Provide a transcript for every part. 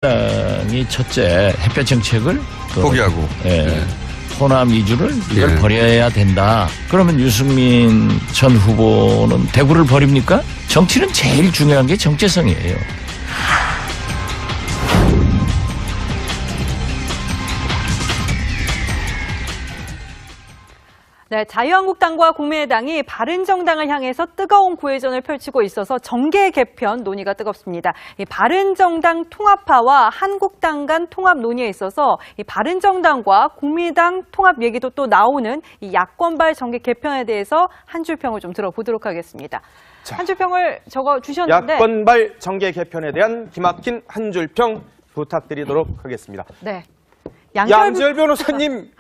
국민의당이 첫째 햇볕 정책을 포기하고 호남 이주를 이걸 버려야 된다. 그러면 유승민 전 후보는 대구를 버립니까? 정치는 제일 중요한 게 정체성이에요. 네, 자유한국당과 국민의당이 바른정당을 향해서 뜨거운 구애전을 펼치고 있어서 정계 개편 논의가 뜨겁습니다. 이 바른정당 통합파와 한국당 간 통합 논의에 있어서 이 바른정당과 국민의당 통합 얘기도 또 나오는 이 야권발 정계 개편에 대해서 한 줄 평을 좀 들어보도록 하겠습니다. 한 줄 평을 적어 주셨는데 야권발 정계 개편에 대한 기막힌 한 줄 평 부탁드리도록 하겠습니다. 네. 양지열 변호사님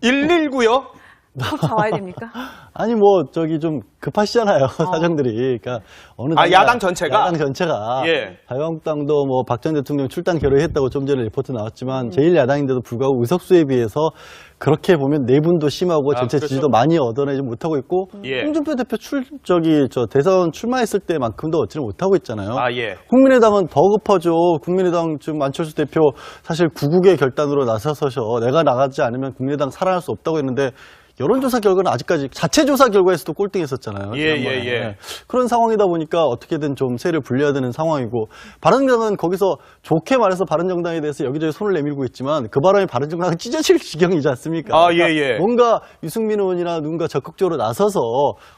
119요? 꼭 잡아야 됩니까? 아니 뭐 저기 좀 급하시잖아요 사정들이. 그러니까 어느 야당 전체가 자유한국당도 뭐 박 전 대통령 출당 결의했다고 좀 전에 리포트 나왔지만 제1야당인데도 불구하고 의석수에 비해서 그렇게 보면 내분도 심하고 전체 지지도 많이 얻어내지 못하고 있고 홍준표 대표 대선 출마했을 때만큼도 얻지는 못하고 있잖아요. 국민의당은 더 급하죠. 국민의당 지금 안철수 대표 사실 구국의 결단으로 나서서 내가 나가지 않으면 국민의당 살아날 수 없다고 했는데 여론조사 결과는 아직까지 자체 조사 결과에서도 꼴등했었잖아요. 그런 상황이다 보니까 어떻게든 좀 세를 불려야 되는 상황이고 바른정당은 거기서 좋게 말해서 바른정당에 대해서 여기저기 손을 내밀고 있지만 그 바람에 바른정당은 찢어질 지경이지 않습니까? 그러니까 뭔가 유승민 의원이나 누군가 적극적으로 나서서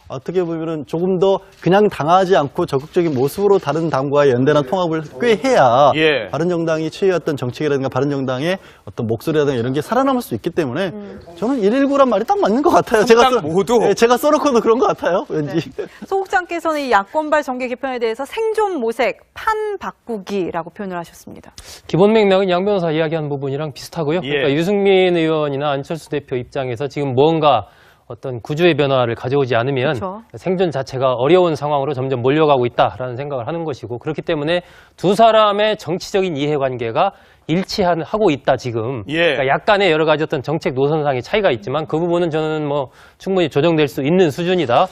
어떻게 보면은 조금 더 그냥 당하지 않고 적극적인 모습으로 다른 당과의 연대나 통합을 꽤 해야 바른정당이 취해왔던 정책이라든가 바른정당의 어떤 목소리라든가 이런 게 살아남을 수 있기 때문에 저는 119란 말이 딱 맞는 것 같아요. 제가 써놓고도 그런 것 같아요. 왠지. 소국장께서는 이 야권발 정계 개편에 대해서 생존 모색, 판 바꾸기라고 표현을 하셨습니다. 기본 맥락은 양 변호사 이야기한 부분이랑 비슷하고요. 그러니까 유승민 의원이나 안철수 대표 입장에서 지금 뭔가 어떤 구조의 변화를 가져오지 않으면 생존 자체가 어려운 상황으로 점점 몰려가고 있다라는 생각을 하는 것이고 그렇기 때문에 두 사람의 정치적인 이해관계가 일치하고 있다 지금. 그러니까 약간의 여러 가지 어떤 정책 노선상의 차이가 있지만 그 부분은 저는 뭐 충분히 조정될 수 있는 수준이다.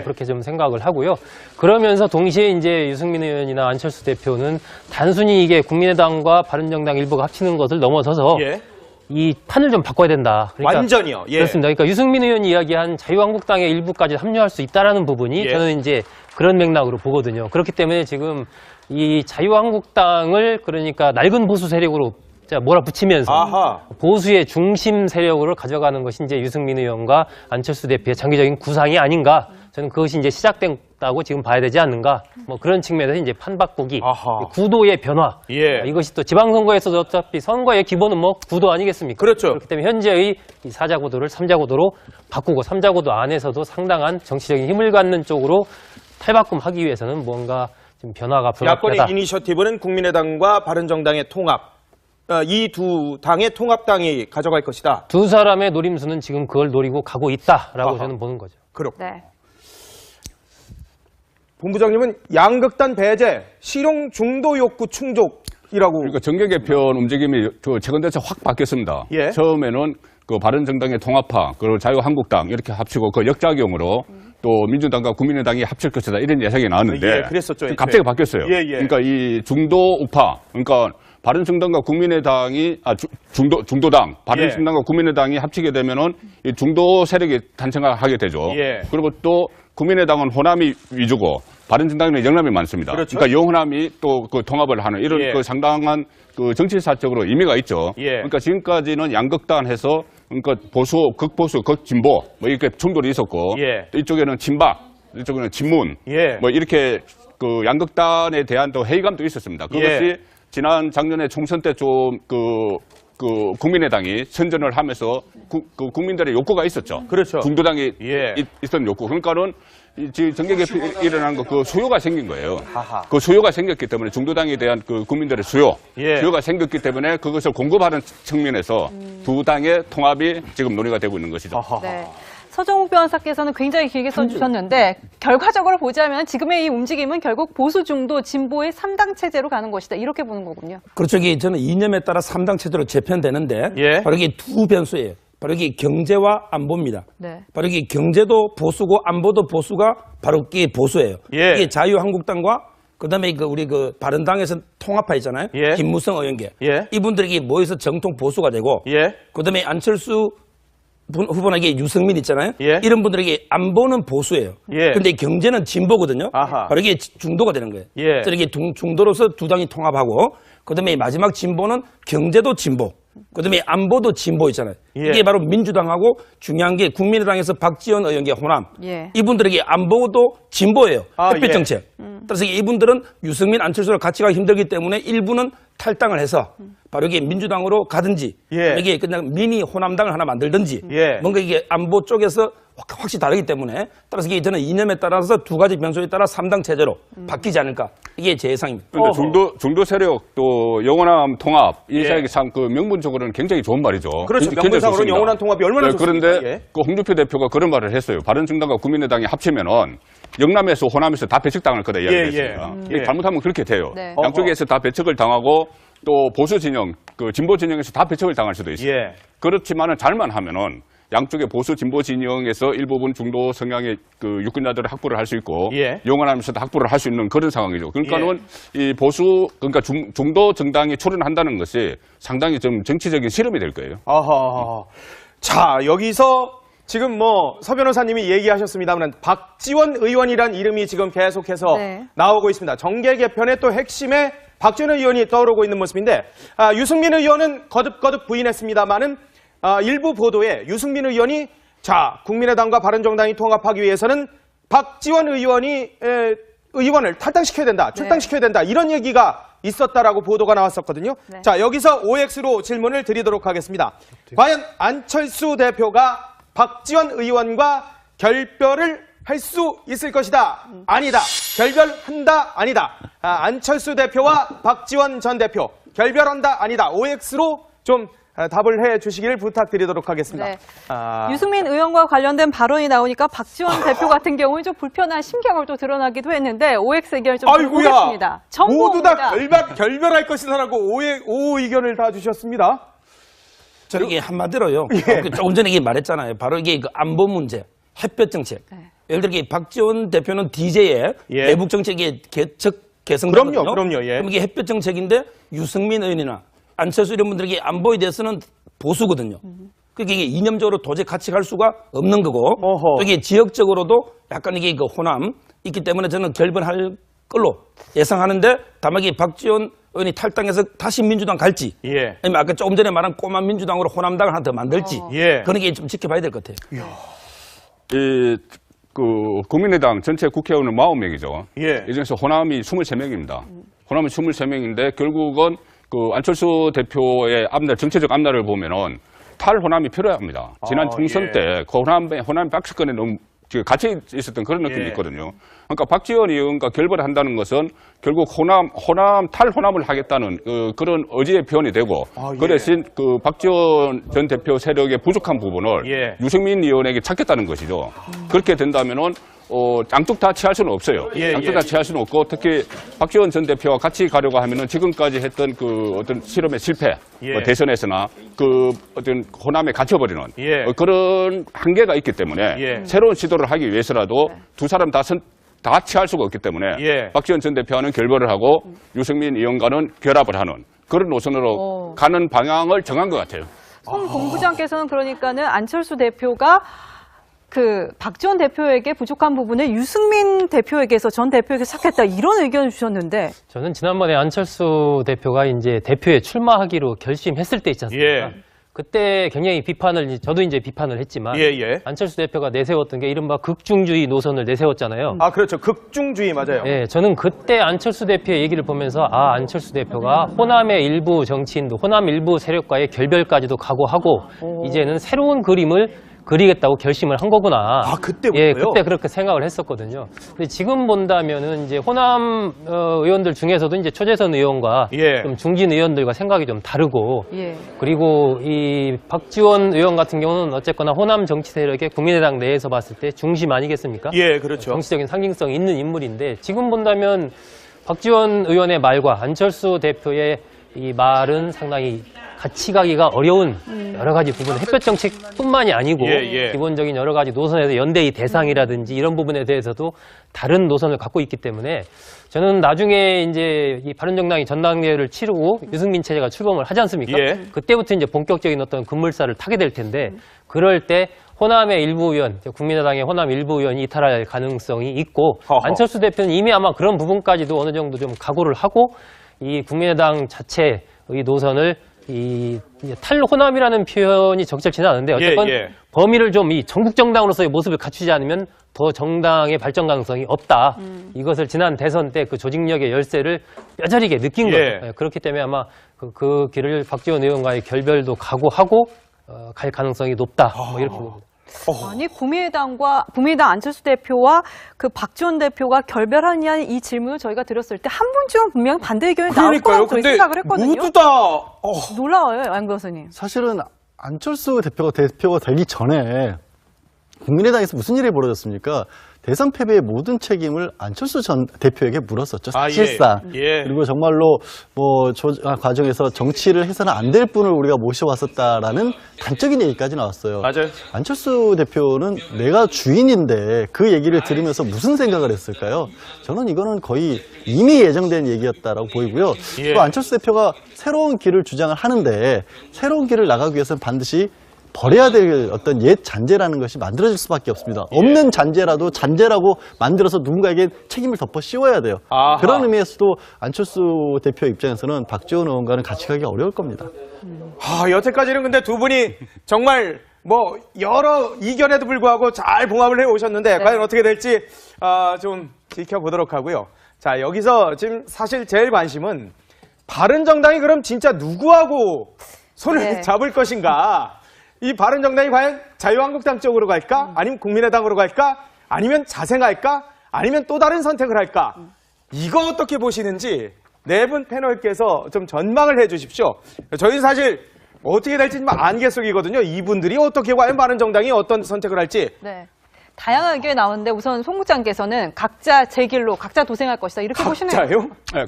그렇게 좀 생각을 하고요. 그러면서 동시에 이제 유승민 의원이나 안철수 대표는 단순히 이게 국민의당과 바른정당 일부가 합치는 것을 넘어서서 이 판을 좀 바꿔야 된다. 그러니까 완전히요. 그렇습니다. 그러니까 유승민 의원이 이야기한 자유한국당의 일부까지 합류할 수 있다라는 부분이 저는 이제 그런 맥락으로 보거든요. 그렇기 때문에 지금 이 자유한국당을 그러니까 낡은 보수 세력으로 몰아붙이면서 보수의 중심 세력으로 가져가는 것이 이제 유승민 의원과 안철수 대표의 장기적인 구상이 아닌가. 저는 그것이 이제 시작됐다고 지금 봐야 되지 않는가. 뭐 그런 측면에서 이제 판 바꾸기, 구도의 변화. 이것이 또 지방선거에서도 어차피 선거의 기본은 뭐 구도 아니겠습니까? 그렇기 때문에 현재의 이 4자 구도를 3자 구도로 바꾸고 3자 구도 안에서도 상당한 정치적인 힘을 갖는 쪽으로 탈바꿈하기 위해서는 뭔가 좀 변화가 불가피하다. 야권의 이니셔티브는 국민의당과 바른정당의 통합. 이 두 당의 통합당이 가져갈 것이다. 두 사람의 노림수는 지금 그걸 노리고 가고 있다라고 저는 보는 거죠. 그렇군요. 본부장님은 양극단 배제, 실용 중도 욕구 충족이라고. 그러니까 정계 개편 움직임이 최근 대체 확 바뀌었습니다. 처음에는 그 바른정당의 통합파, 그리고 자유한국당 이렇게 합치고 그 역작용으로 또 민주당과 국민의당이 합칠 것이다 이런 예상이 나왔는데 그랬었죠. 갑자기 바뀌었어요. 그러니까 이 중도 우파, 그러니까 바른정당과 국민의당이 중도당, 바른정당과 국민의당이 합치게 되면은 이 중도 세력이 탄생하게 되죠. 그리고 또 국민의당은 호남이 위주고 바른정당은 영남이 많습니다. 그러니까 영호남이 또 그 통합을 하는 이런 그 상당한 그 정치사적으로 의미가 있죠. 그러니까 지금까지는 양극단해서 그러니까 보수, 극보수, 극진보 뭐 이렇게 충돌이 있었고 또 이쪽에는 친박, 이쪽에는 친문 뭐 이렇게 그 양극단에 대한 또 회의감도 있었습니다. 그것이 지난 작년에 총선 때 좀 그 국민의당이 선전을 하면서 그 국민들의 욕구가 있었죠. 중도당이 있었던 욕구. 그러니까는 지금 정계 개편이 일어난 거 그 수요가 생긴 거예요. 그 수요가 생겼기 때문에 중도당에 대한 그 국민들의 수요가 생겼기 때문에 그것을 공급하는 측면에서 두 당의 통합이 지금 논의가 되고 있는 것이죠. 서정욱 변호사께서는 굉장히 길게 써주셨는데 결과적으로 보자면 지금의 이 움직임은 결국 보수 중도 진보의 3당 체제로 가는 것이다. 이렇게 보는 거군요. 그렇죠. 저는 이념에 따라 3당 체제로 재편되는데 바로 이게 두 변수예요. 바로 이게 경제와 안보입니다. 바로 이게 경제도 보수고 안보도 보수가 바로 이게 보수예요. 이게 자유한국당과 그다음에 우리 바른당에서 통합파 있잖아요. 예. 김무성 의원계. 예. 이분들이 모여서 정통 보수가 되고. 예. 그다음에 안철수 후보에게 유승민 있잖아요. 예. 이런 분들에게 안보는 보수예요. 예. 근데 경제는 진보거든요. 아하. 바로 이게 중도가 되는 거예요. 예. 그래서 이게 중도로서 두 당이 통합하고, 그다음에 마지막 진보는 경제도 진보, 그다음에 안보도 진보 있잖아요. 예. 이게 바로 민주당하고 중요한 게 국민의당에서 박지원 의원계 호남. 예. 이분들에게 안보도 진보예요. 아, 햇빛 예. 정책. 그래서 이분들은 유승민, 안철수를 같이 가기 힘들기 때문에 일부는 탈당을 해서 바로 이게 민주당으로 가든지, 예. 이게 그냥 미니 호남당을 하나 만들든지, 예. 뭔가 이게 안보 쪽에서 확실히 다르기 때문에, 따라서 이게 저는 이념에 따라서 두 가지 변수에 따라 3당 체제로 바뀌지 않을까. 이게 제 예상입니다. 그런데 중도 세력 또 영원함 통합 이 세력이 참 그 명분적으로는 굉장히 좋은 말이죠. 그렇죠. 굉장히 명분상으로는 좋습니다. 영원한 통합이 얼마나 좋습니까? 그런데 예. 그 홍준표 대표가 그런 말을 했어요. 바른정당과 국민의당이 합치면은 영남에서 호남에서 다 배척당할 거다 이야기했습니다. 예. 잘못하면 그렇게 돼요. 네. 양쪽에서 다 배척을 당하고 또 보수 진영, 그 진보 진영에서 다 배척을 당할 수도 있어요. 예. 그렇지만은 잘만 하면은 양쪽의 보수 진보 진영에서 일부분 중도 성향의 그 유권자들을 확보를 할 수 있고 예. 영원하면서도 확보를 할 수 있는 그런 상황이죠. 그러니까는 이 보수 그러니까 중도 정당이 출연한다는 것이 상당히 좀 정치적인 실험이 될 거예요. 아하. 자, 여기서 지금 서 변호사님이 얘기하셨습니다만 박지원 의원이란 이름이 지금 계속해서 네. 나오고 있습니다. 정계 개편의 또 핵심에 박지원 의원이 떠오르고 있는 모습인데 유승민 의원은 거듭 부인했습니다만은 일부 보도에 유승민 의원이 국민의당과 바른정당이 통합하기 위해서는 박지원 의원을 탈당시켜야 된다, 출당시켜야 된다 이런 얘기가 있었다라고 보도가 나왔었거든요. 네. 자, 여기서 OX로 질문을 드리도록 하겠습니다. 과연 안철수 대표가 박지원 의원과 결별을 할 수 있을 것이다, 아니다, 결별한다, 아니다. 안철수 대표와 박지원 전 대표 결별한다, 아니다. OX로 좀 답을 해주시기를 부탁드리도록 하겠습니다. 네. 유승민 의원과 관련된 발언이 나오니까 박지원 대표 같은 경우는 좀 불편한 심경을 또 드러나기도 했는데 OX 의견을 좀 보겠습니다. 모두 다 결별할 것이다라고 오 의견을 다 주셨습니다. 저는 이게 한마디로요. 조금 전에 이게 말했잖아요. 바로 이게 안보 문제, 햇볕 정책. 네. 예를 들어 박지원 대표는 DJ의 대북 정책의 개성자거든요. 그럼요. 예. 그럼 이게 햇볕 정책인데 유승민 의원이나 안철수 이런 분들에게 안보에 대해서는 보수거든요. 그게 이념적으로 도저히 같이 갈 수가 없는 거고, 또 이게 지역적으로도 약간 이게 호남 있기 때문에 저는 결별할 걸로 예상하는데, 다만 이게 박지원 의원이 탈당해서 다시 민주당 갈지, 아니면 아까 조금 전에 말한 꼬마 민주당으로 호남당을 하나 더 만들지, 그런 게 좀 지켜봐야 될 것 같아요. 국민의당 전체 국회의원은 40명이죠. 예. 이 중에서 호남이 23명입니다. 호남이 23명인데 결국은 안철수 대표의 정치적 앞날을 보면은 탈호남이 필요합니다. 지난 총선 때 호남 박스권에 너무 같이 있었던 그런 느낌이 있거든요. 그러니까 박지원 의원과 결별한다는 것은 결국 탈호남을 하겠다는 그런 의지의 표현이 되고, 그 대신 박지원 전 대표 세력의 부족한 부분을 유승민 의원에게 찾겠다는 것이죠. 그렇게 된다면은 양쪽 다 취할 수는 없어요. 양쪽 다 취할 수는 없고, 특히 박지원 전 대표와 같이 가려고 하면은 지금까지 했던 어떤 실험의 실패, 대선에서나 어떤 호남에 갇혀버리는 그런 한계가 있기 때문에 새로운 시도를 하기 위해서라도 두 사람 다 취할 수가 없기 때문에 박지원 전 대표와는 결별을 하고 유승민 의원과는 결합을 하는 그런 노선으로 가는 방향을 정한 것 같아요. 송 본부장께서는 그러니까는 안철수 대표가 박지원 대표에게 부족한 부분을 유승민 대표에게서 전 대표에게서 찾겠다 이런 의견을 주셨는데, 저는 지난번에 안철수 대표가 이제 대표에 출마하기로 결심했을 때 있지 않습니까? 그때 굉장히 저도 이제 비판을 했지만, 안철수 대표가 내세웠던 게 이른바 극중주의 노선을 내세웠잖아요. 그렇죠. 극중주의 맞아요. 네, 저는 그때 안철수 대표의 얘기를 보면서 안철수 대표가 호남의 일부 정치인도 호남 일부 세력과의 결별까지도 각오하고 이제는 새로운 그림을 그리겠다고 결심을 한 거구나. 그때부터요? 그때 그렇게 생각을 했었거든요. 근데 지금 본다면은 이제 호남 의원들 중에서도 이제 초재선 의원과 좀 중진 의원들과 생각이 좀 다르고, 그리고 이 박지원 의원 같은 경우는 어쨌거나 호남 정치 세력의 국민의당 내에서 봤을 때 중심 아니겠습니까? 그렇죠. 정치적인 상징성이 있는 인물인데, 지금 본다면 박지원 의원의 말과 안철수 대표의 이 말은 상당히 같이 가기가 어려운 여러 가지 부분, 햇볕 정책뿐만이 아니고 기본적인 여러 가지 노선에서 연대의 대상이라든지 이런 부분에 대해서도 다른 노선을 갖고 있기 때문에 저는 나중에 이제 이 바른정당이 전당대회를 치르고 유승민 체제가 출범을 하지 않습니까? 그때부터 이제 본격적인 어떤 급물살을 타게 될 텐데 그럴 때 호남의 일부 의원, 국민의당의 호남 일부 의원이 이탈할 가능성이 있고 안철수 대표는 이미 아마 그런 부분까지도 어느 정도 좀 각오를 하고 이 국민의당 자체의 노선을 이 탈호남이라는 표현이 적절치는 않은데 어쨌건 범위를 좀 이 전국 정당으로서의 모습을 갖추지 않으면 더 정당의 발전 가능성이 없다. 이것을 지난 대선 때 그 조직력의 열세를 뼈저리게 느낀 거죠. 그렇기 때문에 아마 그 길을 박지원 의원과의 결별도 각오하고 갈 가능성이 높다. 뭐 이렇게 봅니다. 아니 국민의당 안철수 대표와 그 박지원 대표가 결별하느냐 이 질문을 저희가 드렸을 때 한 분쯤은 분명 반대 의견이 나올 거라고 저희 생각을 했거든요. 모두 다 놀라워요, 양 변호사님. 사실은 안철수 대표가 되기 전에 국민의당에서 무슨 일이 벌어졌습니까? 대선 패배의 모든 책임을 안철수 전 대표에게 물었었죠. 사실상. 그리고 정말로 과정에서 정치를 해서는 안 될 분을 우리가 모셔왔었다라는 단적인 얘기까지 나왔어요. 맞아요. 안철수 대표는 내가 주인인데 그 얘기를 들으면서 무슨 생각을 했을까요? 저는 이거는 거의 이미 예정된 얘기였다라고 보이고요. 또 안철수 대표가 새로운 길을 주장을 하는데 새로운 길을 나가기 위해서는 반드시 버려야 될 어떤 옛 잔재라는 것이 만들어질 수밖에 없습니다. 없는 잔재라도 잔재라고 만들어서 누군가에게 책임을 덮어 씌워야 돼요. 그런 의미에서도 안철수 대표 입장에서는 박지원 의원과는 같이 가기 어려울 겁니다. 여태까지는 근데 두 분이 정말 여러 이견에도 불구하고 잘 봉합을 해 오셨는데 과연 어떻게 될지 좀 지켜보도록 하고요. 자, 여기서 지금 사실 제일 관심은 바른정당이 그럼 진짜 누구하고 손을 잡을 것인가? 이 바른정당이 과연 자유한국당 쪽으로 갈까? 아니면 국민의당으로 갈까? 아니면 자생할까? 아니면 또 다른 선택을 할까? 이거 어떻게 보시는지 네 분 패널께서 좀 전망을 해 주십시오. 저희는 사실 어떻게 될지 안개 속이거든요. 이분들이 어떻게 과연 바른정당이 어떤 선택을 할지. 네. 다양한 의견이 나오는데 우선 송 국장께서는 각자 제 길로 각자 도생할 것이다 이렇게 보시네요. 각자요? 네,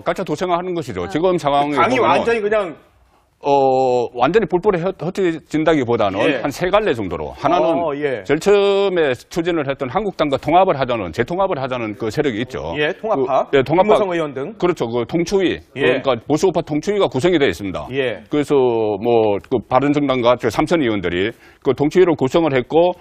각자 도생하는 것이죠. 지금 상황에 당이 보면은 완전히 그냥 완전히 뿔뿔이 흩어진다기보다는 한 세 갈래 정도로. 하나는 제일 처음에 추진을 했던 한국당과 통합을 하자는, 재통합을 하자는 그 세력이 있죠. 통합파. 통합파. 김무성 의원 등. 그렇죠. 그 통추위. 그러니까 보수우파 통추위가 구성이 되어 있습니다. 그래서 그 바른정당과 삼선 의원들이 그 통추위를 구성을 했고,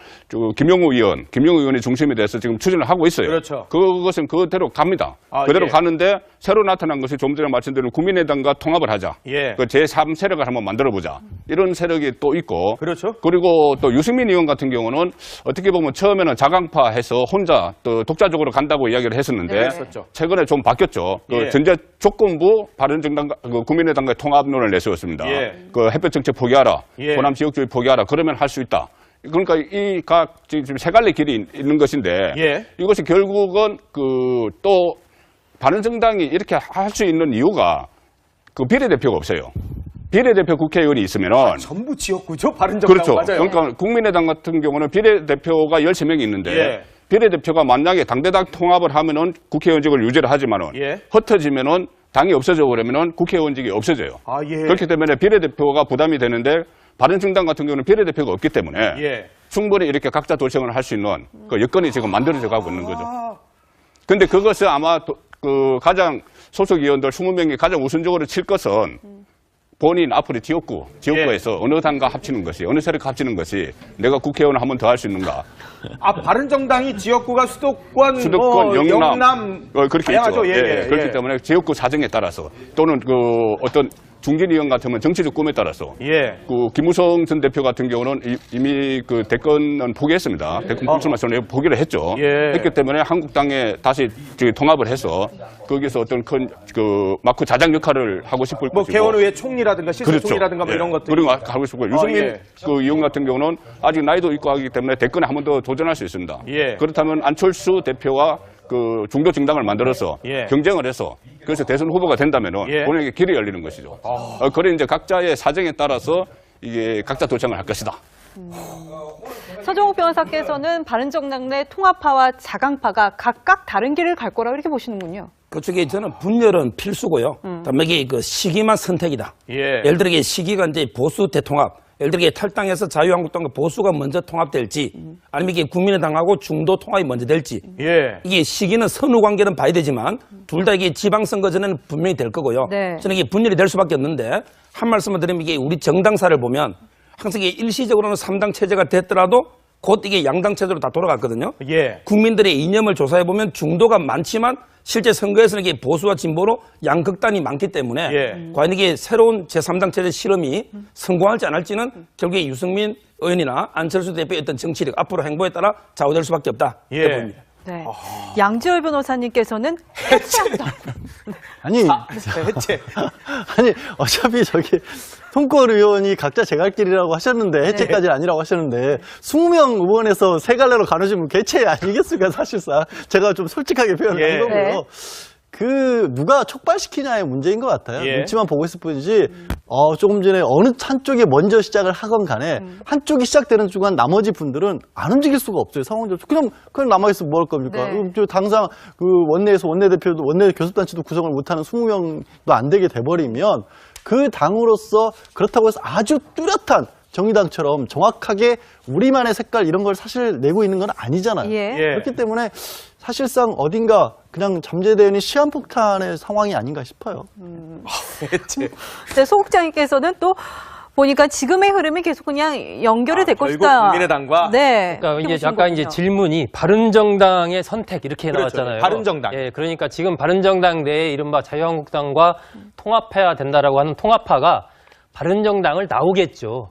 김용우 의원이 중심이 돼서 지금 추진을 하고 있어요. 그렇죠. 그것은 그대로 갑니다. 그대로 가는데 새로 나타난 것이 좀 전에 말씀드린 국민의당과 통합을 하자. 그 제3 세력을 한번 만들어보자. 이런 세력이 또 있고. 그렇죠. 그리고 또 유승민 의원 같은 경우는 어떻게 보면 처음에는 자강파해서 혼자 또 독자적으로 간다고 이야기를 했었는데 최근에 좀 바뀌었죠. 그 전제 조건부 바른정당과 국민의당과의 통합론을 내세웠습니다. 그 햇볕 정책 포기하라. 호남 지역주의 포기하라. 그러면 할 수 있다. 그러니까 이 각 지금 세 갈래 길이 있는 것인데 이것이 결국은 또 바른정당이 이렇게 할 수 있는 이유가 그 비례대표가 없어요. 비례대표 국회의원이 있으면은 전부 지역구죠, 바른정당. 그렇죠. 맞아요. 그러니까 국민의당 같은 경우는 비례대표가 13명이 있는데 비례대표가 만약에 당대당 통합을 하면은 국회의원직을 유지를 하지만은 흩어지면은 당이 없어져 버리면은 국회의원직이 없어져요. 그렇기 때문에 비례대표가 부담이 되는데 바른정당 같은 경우는 비례대표가 없기 때문에 충분히 이렇게 각자 도생을 할 수 있는 그 여건이 지금 만들어져 가고 있는 거죠. 근데 그것을 아마 그 가장 소속 의원들 20명이 가장 우선적으로 칠 것은 본인 앞으로 지역구에서 어느 당과 합치는 것이, 어느 세력과 합치는 것이 내가 국회의원을 한 번 더 할 수 있는가. 바른정당이 지역구가 수도권, 영남 그렇게 다양하죠. 있죠. 그렇기 때문에 지역구 사정에 따라서 또는 어떤 중진 의원 같으면 정치적 꿈에 따라서 그 김무성 전 대표 같은 경우는 이미 그 대권은 포기했습니다. 대권 불출마 선언에 포기를 했죠. 했기 때문에 한국당에 다시 통합을 해서 거기서 어떤 큰 마크 자장 역할을 하고 싶을 것이고 개헌의회 총리라든가 시설총리라든가 이런 것들 그런 거 하고 싶고 유승민 그 의원 같은 경우는 아직 나이도 있고 하기 때문에 대권에 한 번 더 도전할 수 있습니다. 그렇다면 안철수 대표와 그 중도 정당을 만들어서 경쟁을 해서 그래서 대선 후보가 된다면은 본인에게 길이 열리는 것이죠. 그래 이제 각자의 사정에 따라서 이게 각자 도전을 할 것이다. 서정욱 변호사께서는 바른정당 내 통합파와 자강파가 각각 다른 길을 갈 거라고 이렇게 보시는군요. 그쪽에 저는 분열은 필수고요. 다음에 이게 그 시기만 선택이다. 예를 들어 이게 시기가 이제 보수 대통합, 예를 들어 이게 탈당해서 자유한국당과 보수가 먼저 통합될지, 아니면 이게 국민의당하고 중도 통합이 먼저 될지, 이게 시기는 선후 관계는 봐야 되지만 둘 다 이게 지방선거 전에는 분명히 될 거고요. 네. 저는 이게 분열이 될 수밖에 없는데 한 말씀을 드리면 이게 우리 정당사를 보면 항상 이게 일시적으로는 3당 체제가 됐더라도 곧 이게 양당 체제로 다 돌아갔거든요. 국민들의 이념을 조사해 보면 중도가 많지만 실제 선거에서는 이게 보수와 진보로 양극단이 많기 때문에 과연 이게 새로운 제3당 체제 실험이 성공할지 안 할지는 결국에 유승민 의원이나 안철수 대표의 어떤 정치력 앞으로 행보에 따라 좌우될 수밖에 없다. 이렇게 봅니다. 네. 양지열 변호사님께서는 해체한다. 아니, 아니 어차피 저기 송권 의원이 각자 제갈길이라고 하셨는데 해체까지는 아니라고 하셨는데 20명 의원에서 세 갈래로 가눠주면 개체 아니겠습니까? 사실상 제가 좀 솔직하게 표현을 한 거고요. 그 누가 촉발시키냐의 문제인 것 같아요. 눈치만 보고 있을 뿐이지 조금 전에 어느 한쪽이 먼저 시작을 하건 간에 한쪽이 시작되는 순간 나머지 분들은 안 움직일 수가 없어요. 상황적으로 그냥 남아있으면 뭐 할 겁니까? 당장 그 원내에서 원내대표도 원내 교섭단체도 구성을 못하는 20명도 안 되게 돼버리면 그 당으로서 그렇다고 해서 아주 뚜렷한 정의당처럼 정확하게 우리만의 색깔 이런 걸 사실 내고 있는 건 아니잖아요. 그렇기 때문에 사실상 어딘가 그냥 잠재되어 있는 시한폭탄의 상황이 아닌가 싶어요. 네, 소국장님께서는 또 보니까 지금의 흐름이 계속 그냥 연결이 될 결국 것이다. 국민의당과 네. 그러니까 이제 아까 이제 질문이 바른정당의 선택 이렇게 나왔잖아요. 바른정당. 예, 그러니까 지금 바른정당 내에 이른바 자유한국당과 통합해야 된다라고 하는 통합파가 바른정당을 나오겠죠.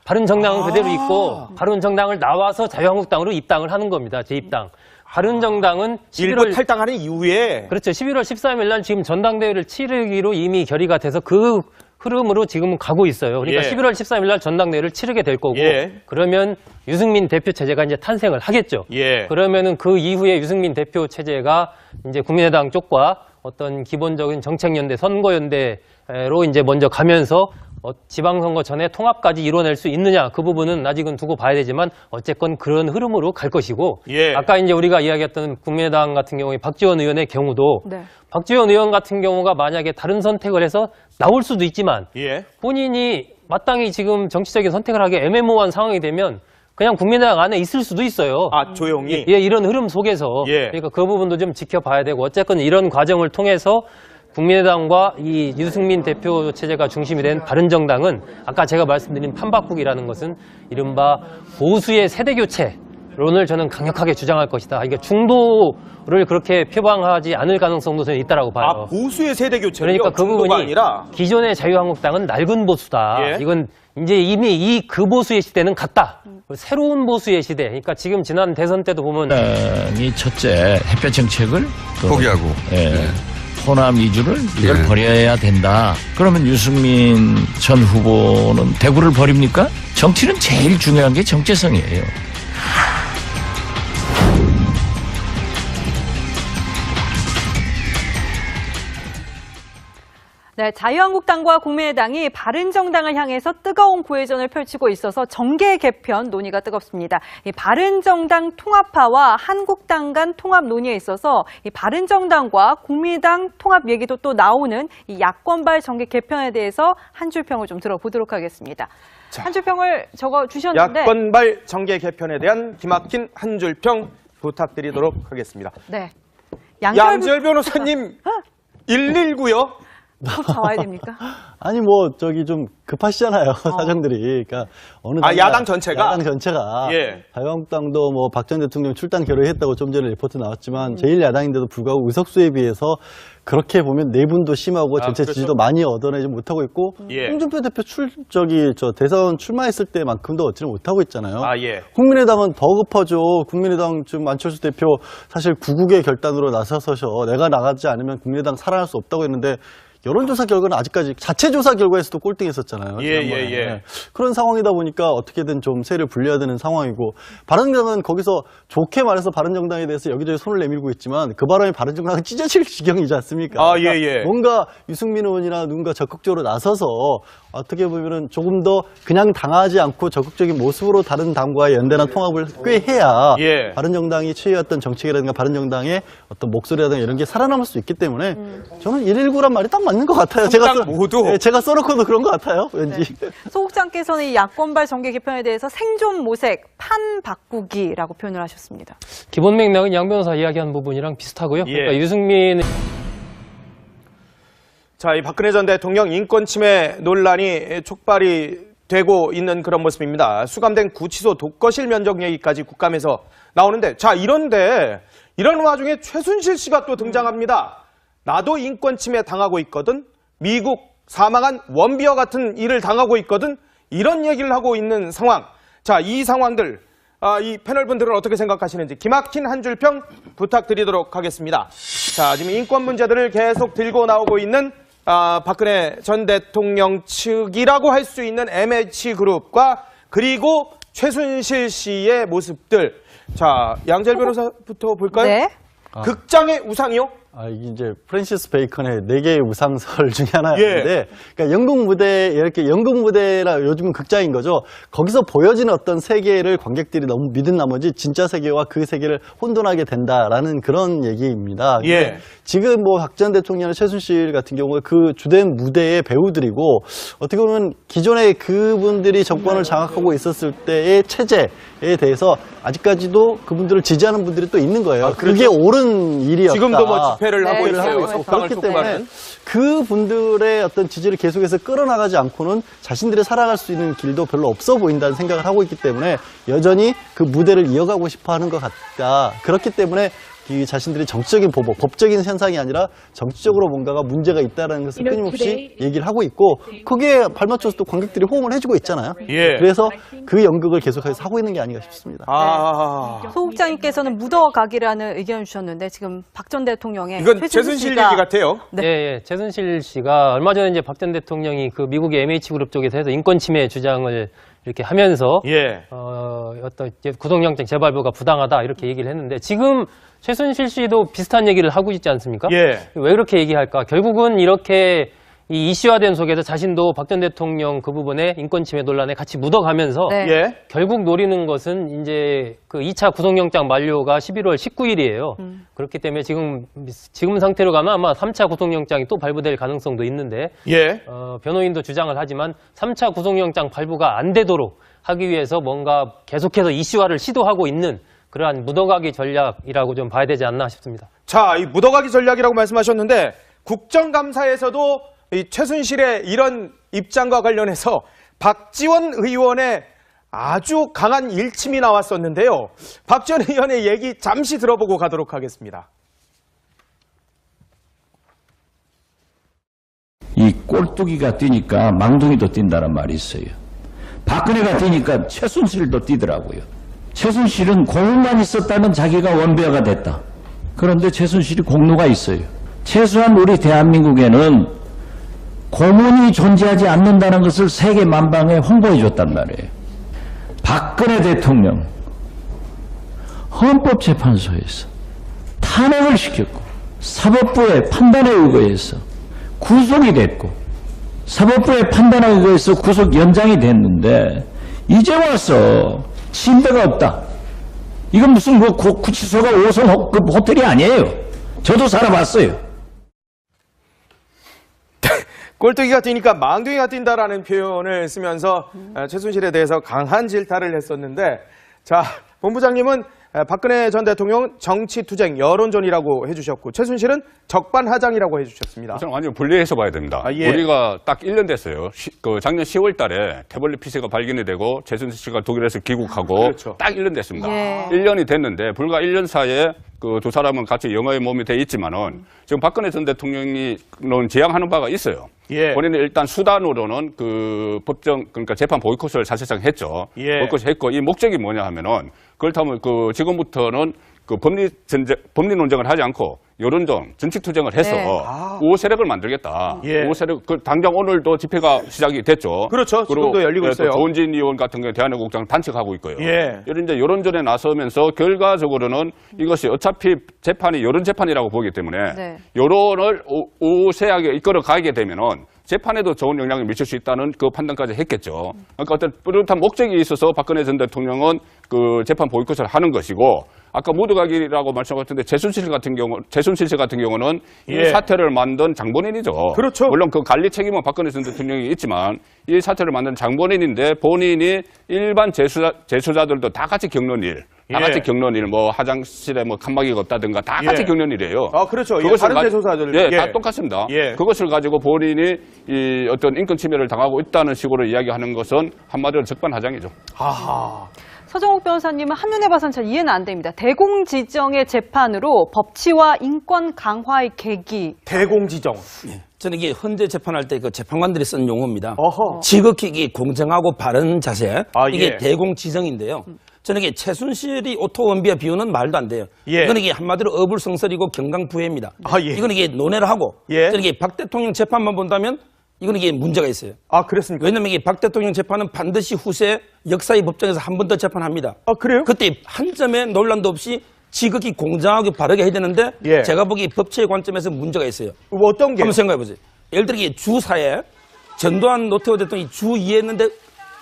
바른정당은 그대로 있고 바른정당을 나와서 자유한국당으로 입당을 하는 겁니다. 재입당. 바른정당은 일부 탈당하는 이후에 그렇죠. 11월 13일 날 지금 전당대회를 치르기로 이미 결의가 돼서 그 흐름으로 지금은 가고 있어요. 그러니까 11월 13일 날 전당대회를 치르게 될 거고 그러면 유승민 대표 체제가 이제 탄생을 하겠죠. 그러면은 그 이후에 유승민 대표 체제가 이제 국민의당 쪽과 어떤 기본적인 정책연대, 선거연대로 이제 먼저 가면서 지방선거 전에 통합까지 이뤄낼 수 있느냐 그 부분은 아직은 두고 봐야 되지만 어쨌건 그런 흐름으로 갈 것이고 아까 이제 우리가 이야기했던 국민의당 같은 경우에 박지원 의원의 경우도 박지원 의원 같은 경우가 만약에 다른 선택을 해서 나올 수도 있지만 본인이 마땅히 지금 정치적인 선택을 하기 애매모호한 상황이 되면 그냥 국민의당 안에 있을 수도 있어요. 조용히. 이런 흐름 속에서 그러니까 그 부분도 좀 지켜봐야 되고 어쨌건 이런 과정을 통해서 국민의당과 이 유승민 대표 체제가 중심이 된 바른정당은 아까 제가 말씀드린 판바꾸기라는 것은 이른바 보수의 세대교체론을 저는 강력하게 주장할 것이다. 그러니까 중도를 그렇게 표방하지 않을 가능성도 저는 있다고 봐요. 보수의 세대교체요? 그러니까 그 부분이 아니라 기존의 자유한국당은 낡은 보수다. 이건 이제 이미 그 보수의 시대는 갔다. 새로운 보수의 시대. 그러니까 지금 지난 대선 때도 보면 이 첫째 햇볕 정책을 포기하고 호남 이주를 이걸 버려야 된다. 그러면 유승민 전 후보는 대구를 버립니까? 정치는 제일 중요한 게 정체성이에요. 네, 자유한국당과 국민의당이 바른정당을 향해서 뜨거운 구회전을 펼치고 있어서 정계 개편 논의가 뜨겁습니다. 이 바른정당 통합파와 한국당 간 통합 논의에 있어서 이 바른정당과 국민의당 통합 얘기도 또 나오는 이 야권발 정계 개편에 대해서 한 줄 평을 좀 들어보도록 하겠습니다. 한 줄 평을 적어 주셨는데 야권발 정계 개편에 대한 기막힌 한 줄 평 부탁드리도록 하겠습니다. 네. 양지열 변호사님 119요? 꼭 나와야 됩니까? 아니 뭐 저기 좀 급하시잖아요 사정들이. 그러니까 어느 야당 전체가 자유한국당도 뭐 박 전 대통령 출당 결의했다고 좀 전에 리포트 나왔지만 제1야당인데도 불구하고 의석수에 비해서 그렇게 보면 내분도 심하고 전체 지지도 많이 얻어내지 못하고 있고 홍준표 대표 대선 출마했을 때만큼도 얻지를 못하고 있잖아요. 국민의당은 더 급하죠. 국민의당 지금 안철수 대표 사실 구국의 결단으로 나서서 내가 나가지 않으면 국민의당 살아날 수 없다고 했는데 여론조사 결과는 아직까지 자체 조사 결과에서도 꼴등했었잖아요. 지난번에. 그런 상황이다 보니까 어떻게든 좀 세를 불려야 되는 상황이고 바른정당은 거기서 좋게 말해서 바른정당에 대해서 여기저기 손을 내밀고 있지만 그 바람에 바른정당은 찢어질 지경이지 않습니까? 그러니까 뭔가 유승민 의원이나 누군가 적극적으로 나서서 어떻게 보면은 조금 더 그냥 당하지 않고 적극적인 모습으로 다른 당과의 연대나 통합을 꽤 해야 바른정당이 취해왔던 정책이라든가 바른정당의 어떤 목소리라든가 이런 게 살아남을 수 있기 때문에 저는 119란 말이 딱 맞는 것 같아요. 제가 써놓고도 그런 것 같아요. 왠지. 소 국장께서는 이 야권발 정계 개편에 대해서 생존 모색, 판 바꾸기라고 표현을 하셨습니다. 기본 맥락은 양 변호사 이야기한 부분이랑 비슷하고요. 그러니까 유승민 자, 이 박근혜 전 대통령 인권 침해 논란이 촉발이 되고 있는 그런 모습입니다. 수감된 구치소 독거실 면적 얘기까지 국감에서 나오는데, 자, 이런 와중에 최순실 씨가 또 등장합니다. 나도 인권 침해 당하고 있거든. 미국 사망한 원비어 같은 일을 당하고 있거든. 이런 얘기를 하고 있는 상황. 자, 이 상황들, 이 패널분들은 어떻게 생각하시는지 기막힌 한 줄 평 부탁드리도록 하겠습니다. 자, 지금 인권 문제들을 계속 들고 나오고 있는 박근혜 전 대통령 측이라고 할 수 있는 MH그룹과 그리고 최순실 씨의 모습들. 자, 양재열 변호사부터 볼까요? 네. 극장의 우상이요? 이게 이제 프랜시스 베이컨의 4개의 우상설 중에 하나였는데, 그러니까 연극 무대, 이렇게 연극 무대라 요즘은 극장인 거죠. 거기서 보여지는 어떤 세계를 관객들이 너무 믿은 나머지 진짜 세계와 그 세계를 혼돈하게 된다라는 그런 얘기입니다. 지금 뭐 박 전 대통령의 최순실 같은 경우에 그 주된 무대의 배우들이고, 어떻게 보면 기존에 그분들이 정권을 장악하고 있었을 때의 체제에 대해서 아직까지도 그분들을 지지하는 분들이 또 있는 거예요. 그게 옳은 일이었다. 지금도 뭐 집회를 하고 있어요. 그렇기 때문에 그 분들의 어떤 지지를 계속해서 끌어나가지 않고는 자신들이 살아갈 수 있는 길도 별로 없어 보인다는 생각을 하고 있기 때문에 여전히 그 무대를 이어가고 싶어 하는 것 같다. 그렇기 때문에 이 자신들이 정치적인 보복, 법적인 현상이 아니라 정치적으로 뭔가가 문제가 있다는 것을 끊임없이 얘기를 하고 있고, 거기에 발맞춰서 또 관객들이 호응을 해주고 있잖아요. 그래서 그 연극을 계속해서 하고 있는 게 아닌가 싶습니다. 소 국장님께서는 묻어가기라는 의견을 주셨는데 지금 박 전 대통령의 이건 최순실 얘기 같아요. 예, 최순실 씨가 얼마 전에 이제 박 전 대통령이 그 미국의 MH그룹 쪽에서 해서 인권 침해 주장을 이렇게 하면서 어떤 구속영장 재발부가 부당하다 이렇게 얘기를 했는데, 지금 최순실 씨도 비슷한 얘기를 하고 있지 않습니까? 왜 그렇게 얘기할까? 결국은 이렇게 이 이슈화된 속에서 자신도 박 전 대통령 그 부분에 인권 침해 논란에 같이 묻어가면서 결국 노리는 것은 이제 그 2차 구속영장 만료가 11월 19일이에요. 그렇기 때문에 지금 상태로 가면 아마 3차 구속영장이 또 발부될 가능성도 있는데, 변호인도 주장을 하지만 3차 구속영장 발부가 안 되도록 하기 위해서 뭔가 계속해서 이슈화를 시도하고 있는 그러한 묻어가기 전략이라고 좀 봐야 되지 않나 싶습니다. 자, 이 묻어가기 전략이라고 말씀하셨는데, 국정감사에서도 이 최순실의 이런 입장과 관련해서 박지원 의원의 아주 강한 일침이 나왔었는데요. 박 전 의원의 얘기 잠시 들어보고 가도록 하겠습니다. 이 꼴뚜기가 뛰니까 망둥이도 뛴다는 말이 있어요. 박근혜가 뛰니까 최순실도 뛰더라고요. 최순실은 공만 있었다면 자기가 원배어가 됐다. 그런데 최순실이 공로가 있어요. 최소한 우리 대한민국에는 고문이 존재하지 않는다는 것을 세계 만방에 홍보해 줬단 말이에요. 박근혜 대통령 헌법재판소에서 탄핵을 시켰고 사법부의 판단에 의거해서 구속이 됐고 사법부의 판단에 의거해서 구속 연장이 됐는데 이제 와서 침대가 없다. 이건 무슨 구치소가 5성급 호텔이 아니에요. 저도 살아봤어요. 꼴뚜기가 뛰니까 망둥이가 뛴다라는 표현을 쓰면서 최순실에 대해서 강한 질타를 했었는데, 자, 본부장님은 박근혜 전 대통령 정치투쟁 여론전이라고 해주셨고, 최순실은 적반하장이라고 해주셨습니다. 저는 완전 분리해서 봐야 됩니다. 우리가 딱 1년 됐어요. 작년 10월 달에 태블릿 PC가 발견이 되고 최순실 씨가 독일에서 귀국하고 딱 1년 됐습니다. 1년이 됐는데 불과 1년 사이에 그 두 사람은 같이 영어의 몸이 돼 있지만은 지금 박근혜 전 대통령이 제안하는 바가 있어요. 본인은 일단 수단으로는 그 그러니까 재판 보이콧을 사실상 했죠. 보이콧을 했고, 이 목적이 뭐냐 하면은 그렇다면 그 지금부터는 그 법리 논쟁을 하지 않고 여론전, 정치투쟁을 해서 네. 우호 세력을 만들겠다. 예. 우호 세력, 당장 오늘도 집회가 시작이 됐죠. 그렇죠. 지금도 열리고 있어요. 조은진 의원 같은 경우 대한애국당 단식하고 있고요. 예. 이런 이제 여론전에 나서면서 결과적으로는 이것이 어차피 재판이 여론 재판이라고 보기 때문에 네. 여론을 우세하게 이끌어 가게 되면은 재판에도 좋은 영향을 미칠 수 있다는 그 판단까지 했겠죠. 그러니까 어떤 뚜렷한 목적이 있어서 박근혜 전 대통령은 그 재판 보이콧을 하는 것이고, 아까 무드각이라고 말씀하셨는데 최순실 씨 같은 경우는 예. 이 사태를 만든 장본인이죠. 그렇죠. 물론 그 관리 책임은 박근혜 전 대통령이 있지만 이 사태를 만든 장본인인데 본인이 일반 재수자들도 다 같이 겪는 일, 다 예. 같이 겪는 일, 뭐 화장실에 뭐 칸막이가 없다든가 다 같이 예. 겪는 일이에요. 아, 그렇죠. 예, 그것을 다른 재소사들. 예, 예. 다 똑같습니다. 예. 그것을 가지고 본인이 이 어떤 인권 침해를 당하고 있다는 식으로 이야기하는 것은 한마디로 적반하장이죠. 아하. 서정욱 변호사님은 한눈에 봐서는 잘 이해는 안 됩니다. 대공지정의 재판으로 법치와 인권 강화의 계기. 대공지정. 저는 이게 헌재 재판할 때 그 재판관들이 쓴 용어입니다. 어허. 지극히 이게 공정하고 바른 자세. 아, 이게 예. 대공지정인데요. 저는 이게 최순실이 오토원비와 비유는 말도 안 돼요. 예. 이건 이게 한마디로 어불성설이고 경강부회입니다. 아, 예. 이건 이게 논의를 하고. 예. 저는 이게 박 대통령 재판만 본다면 이건 이게 문제가 있어요. 아, 그렇습니까? 왜냐면 이게 박 대통령 재판은 반드시 후세 역사의 법정에서 한 번 더 재판합니다. 아, 그래요? 그때 한 점의 논란도 없이 지극히 공정하게 바르게 해야 되는데 예. 제가 보기 법치의 관점에서 문제가 있어요. 뭐 어떤 게? 한번 생각해 보세요. 예를 들어 이게 주사에 전두환 노태우 대통령이 주 2했는데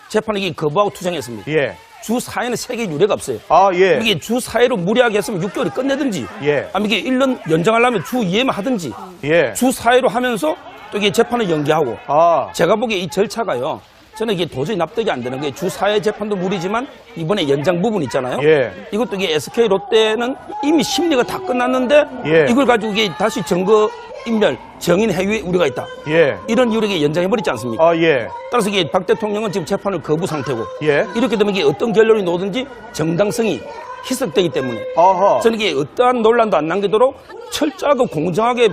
재판을 이게 거부하고 투쟁했습니다. 예. 주 4에는 세계 유례가 없어요. 아, 예. 이게 주 4회로 무리하게 했으면 6개월이 끝내든지, 예. 아니면 이게 1년 연장하려면 주 2회만 하든지, 예. 주 4회로 하면서 또 이게 재판을 연기하고. 아. 제가 보기에 이 절차가요. 저는 이게 도저히 납득이 안 되는 게 주 4회 재판도 무리지만 이번에 연장 부분 있잖아요. 예. 이것도 이게 SK 롯데는 이미 심리가 다 끝났는데 예. 이걸 가지고 이게 다시 증거 인멸, 정인 해유에 우려가 있다. 예. 이런 이유로 이게 연장해버리지 않습니까? 아, 예. 따라서 이게 박 대통령은 지금 재판을 거부 상태고 예. 이렇게 되면 이게 어떤 결론이 나오든지 정당성이 희석되기 때문에 아하. 저는 이게 어떠한 논란도 안 남기도록 철저하고 공정하게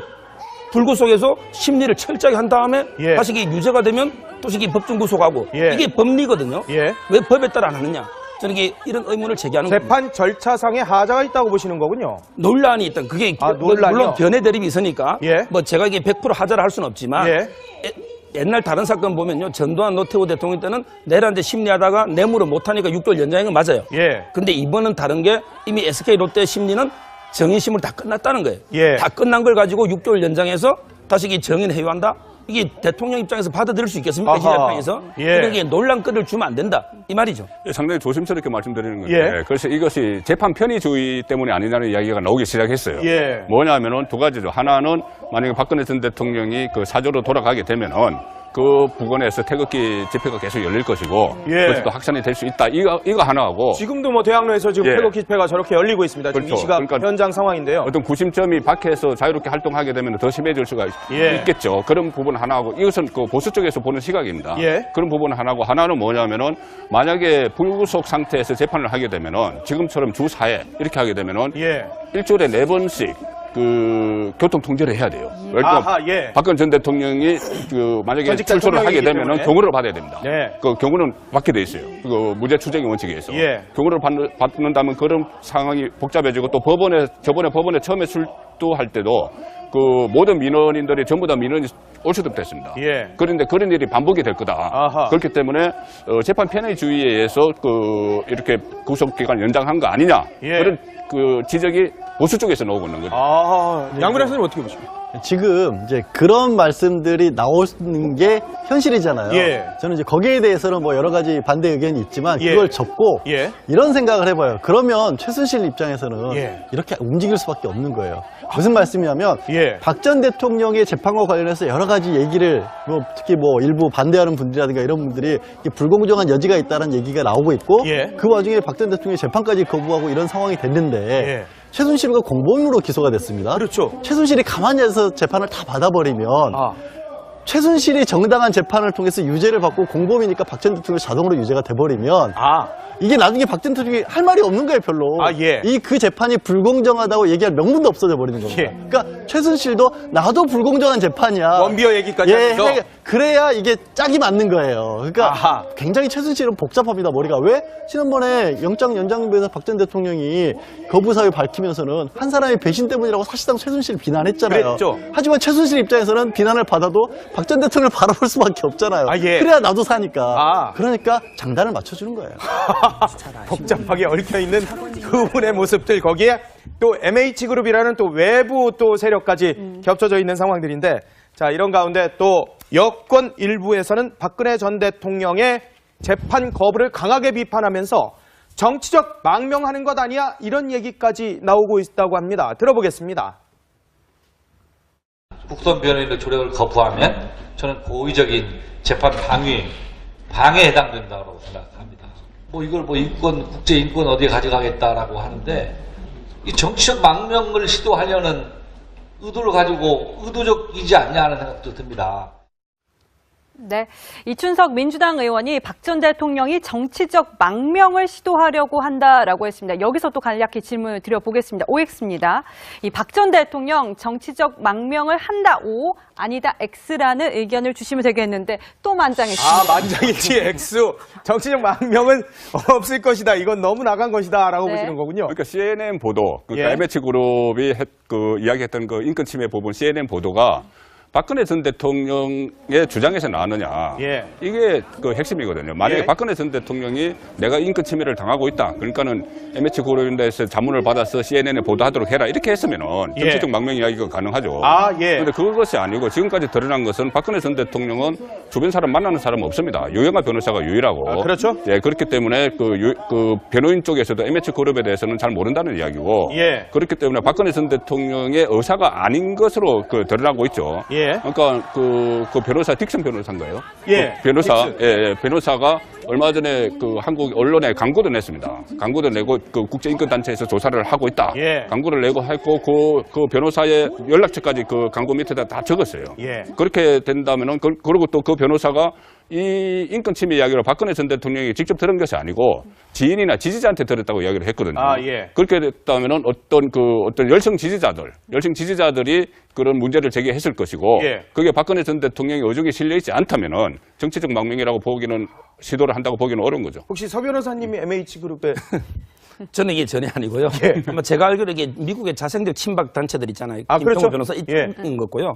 불구 속에서 심리를 철저하게 한 다음에 예. 다시 이게 유죄가 되면 또 이게 법정 구속하고 예. 이게 법리거든요. 예. 왜 법에 따라 안 하느냐? 저는 이게 이런 의문을 제기하는 겁니다. 재판 절차상에 하자가 있다고 보시는 거군요. 논란이 있던 그게 아, 논란이요? 물론 변의 대립이 있으니까 예. 뭐 제가 이게 100% 하자를 할 수는 없지만 예. 옛날 다른 사건 보면요 전두환 노태우 대통령 때는 내란제 심리하다가 뇌물을 못하니까 6개월 연장한 건 맞아요. 예. 근데 이번은 다른 게 이미 SK 롯데 심리는 정인심을 다 끝났다는 거예요. 예. 다 끝난 걸 가지고 6개월 연장해서 다시 이게 정인 해유한다. 이게 대통령 입장에서 받아들일 수 있겠습니까? 아하. 시재판에서 예. 이게 논란거리를 주면 안 된다 이 말이죠. 상당히 조심스럽게 말씀드리는 건데, 예. 그래서 이것이 재판 편의주의 때문이 아니냐는 이야기가 나오기 시작했어요. 예. 뭐냐면은 두 가지죠. 하나는 만약에 박근혜 전 대통령이 그 사저로 돌아가게 되면은 그 부근에서 태극기 집회가 계속 열릴 것이고, 예. 그것도 확산이 될 수 있다. 이거 하나하고, 지금도 뭐 대학로에서 지금 예. 태극기 집회가 저렇게 열리고 있습니다. 지금 그렇죠. 이 시각 그러니까 현장 상황인데요. 어떤 구심점이 밖에서 자유롭게 활동하게 되면 더 심해질 수가 예. 있겠죠. 그런 부분 하나하고, 이것은 그 보수 쪽에서 보는 시각입니다. 예. 그런 부분 하나고, 하나는 뭐냐면은 만약에 불구속 상태에서 재판을 하게 되면은 지금처럼 주 4회 이렇게 하게 되면은 예. 일주일에 4번씩 그 교통 통제를 해야 돼요. 아하, 예. 박근혜 전 대통령이 그 만약에 전직 출소를 하게 대통령이기 되면은 때문에. 경호를 받아야 됩니다. 네. 그 경호는 받게 돼 있어요. 그 무죄 추정의 원칙에 의해서. 예. 경호를 받는다면 그런 상황이 복잡해지고, 또 저번에 법원에 처음에 출두할 때도 그 모든 민원인들이 전부 다 민원이 올수습됐습니다. 예. 그런데 그런 일이 반복이 될 거다. 아하. 그렇기 때문에 재판 편의주의에 의해서 그 이렇게 구속 기간 연장한 거 아니냐. 예. 그런 그 지적이 보수 쪽에서 나오고 있는 거죠. 아, 양 변호사님 어떻게 보십니까? 지금 이제 그런 말씀들이 나오는 게 현실이잖아요. 예. 저는 이제 거기에 대해서는 뭐 여러 가지 반대 의견이 있지만 예. 그걸 접고 예. 이런 생각을 해봐요. 그러면 최순실 입장에서는 예. 이렇게 움직일 수밖에 없는 거예요. 무슨 말씀이냐면 예. 박 전 대통령의 재판과 관련해서 여러 가지 얘기를 뭐 특히 뭐 일부 반대하는 분들이라든가 이런 분들이 이게 불공정한 여지가 있다는 얘기가 나오고 있고 예. 그 와중에 박 전 대통령이 재판까지 거부하고 이런 상황이 됐는데 예. 최순실과 공범으로 기소가 됐습니다. 그렇죠. 최순실이 가만히 있어서 재판을 다 받아버리면 아. 최순실이 정당한 재판을 통해서 유죄를 받고 공범이니까 박 전 대통령이 자동으로 유죄가 돼버리면 아. 이게 나중에 박 전 대통령이 할 말이 없는 거예요, 별로. 아, 예. 그 재판이 불공정하다고 얘기할 명분도 없어져 버리는 겁니다. 예. 그러니까 최순실도 나도 불공정한 재판이야. 원비어 얘기까지 하면서. 그래야 이게 짝이 맞는 거예요. 그러니까 아하. 굉장히 최순실은 복잡합니다, 머리가. 왜? 지난번에 영장 연장부에서 박 전 대통령이 거부 사유 밝히면서는 한 사람의 배신 때문이라고 사실상 최순실을 비난했잖아요. 그랬죠. 하지만 최순실 입장에서는 비난을 받아도 박 전 대통령을 바라볼 수밖에 없잖아요. 아, 예. 그래야 나도 사니까. 아. 그러니까 장단을 맞춰주는 거예요. 복잡하게 얽혀있는 두 분의 모습들, 거기에 또 MH그룹이라는 또 외부 또 세력까지 겹쳐져 있는 상황들인데, 자, 이런 가운데 또 여권 일부에서는 박근혜 전 대통령의 재판 거부를 강하게 비판하면서 정치적 망명하는 것 아니야? 이런 얘기까지 나오고 있다고 합니다. 들어보겠습니다. 국선 변호인의 조력을 거부하면 저는 고의적인 재판 방해에 해당된다고 생각합니다. 이걸 인권, 국제인권 어디에 가져가겠다라고 하는데, 이 정치적 망명을 시도하려는 의도를 가지고 의도적이지 않냐 하는 생각도 듭니다. 네, 이춘석 민주당 의원이 박 전 대통령이 정치적 망명을 시도하려고 한다라고 했습니다. 여기서 또 간략히 질문을 드려보겠습니다. OX입니다. 이 박 전 대통령 정치적 망명을 한다 O, 아니다 X라는 의견을 주시면 되겠는데 또 만장일치입니다. 만장일치 X. 정치적 망명은 없을 것이다. 이건 너무 나간 것이다. 라고 네. 보시는 거군요. 그러니까 CNN 보도, 그러니까 예. MH그룹이 이야기했던 그 인권 침해 부분 CNN 보도가 박근혜 전 대통령의 주장에서 나왔느냐. 예. 이게 그 핵심이거든요. 만약에 예. 박근혜 전 대통령이 내가 인권 침해를 당하고 있다. 그러니까는 MH그룹에서 자문을 받아서 CNN에 보도하도록 해라. 이렇게 했으면은 예. 정치적 망명 이야기가 가능하죠. 아, 예. 그런데 그것이 아니고 지금까지 드러난 것은 박근혜 전 대통령은 주변 사람 만나는 사람은 없습니다. 유영아 변호사가 유일하고. 아, 그렇죠. 예, 그렇기 때문에 그 변호인 쪽에서도 MH그룹에 대해서는 잘 모른다는 이야기고. 예. 그렇기 때문에 박근혜 전 대통령의 의사가 아닌 것으로 드러나고 있죠. 예. 그러니까 그 변호사 딕슨 변호사인가요? 예, 그 변호사, 딕슨. 예, 변호사가 얼마 전에 그 한국 언론에 광고도 냈습니다. 광고도 내고 그 국제인권단체에서 조사를 하고 있다. 예. 광고를 내고 했고 그 변호사의 연락처까지 그 광고 밑에다 다 적었어요. 예. 그렇게 된다면은 그리고 또 그 변호사가 이 인권 침해 이야기를 박근혜 전 대통령이 직접 들은 것이 아니고 지인이나 지지자한테 들었다고 이야기를 했거든요. 아, 예. 그렇게 됐다면은 어떤 열성 지지자들이 그런 문제를 제기했을 것이고 예. 그게 박근혜 전 대통령의 의중에 실려 있지 않다면은 정치적 망명이라고 보기는 시도를 한다고 보기는 어려운 거죠. 혹시 서 변호사님이 MH그룹에 저는 이게 전혀 아니고요. 아마 제가 알기로 이게 미국의 자생적 친박 단체들 있잖아요. 아, 김경호 그렇죠. 변호사 예. 있는 거고요.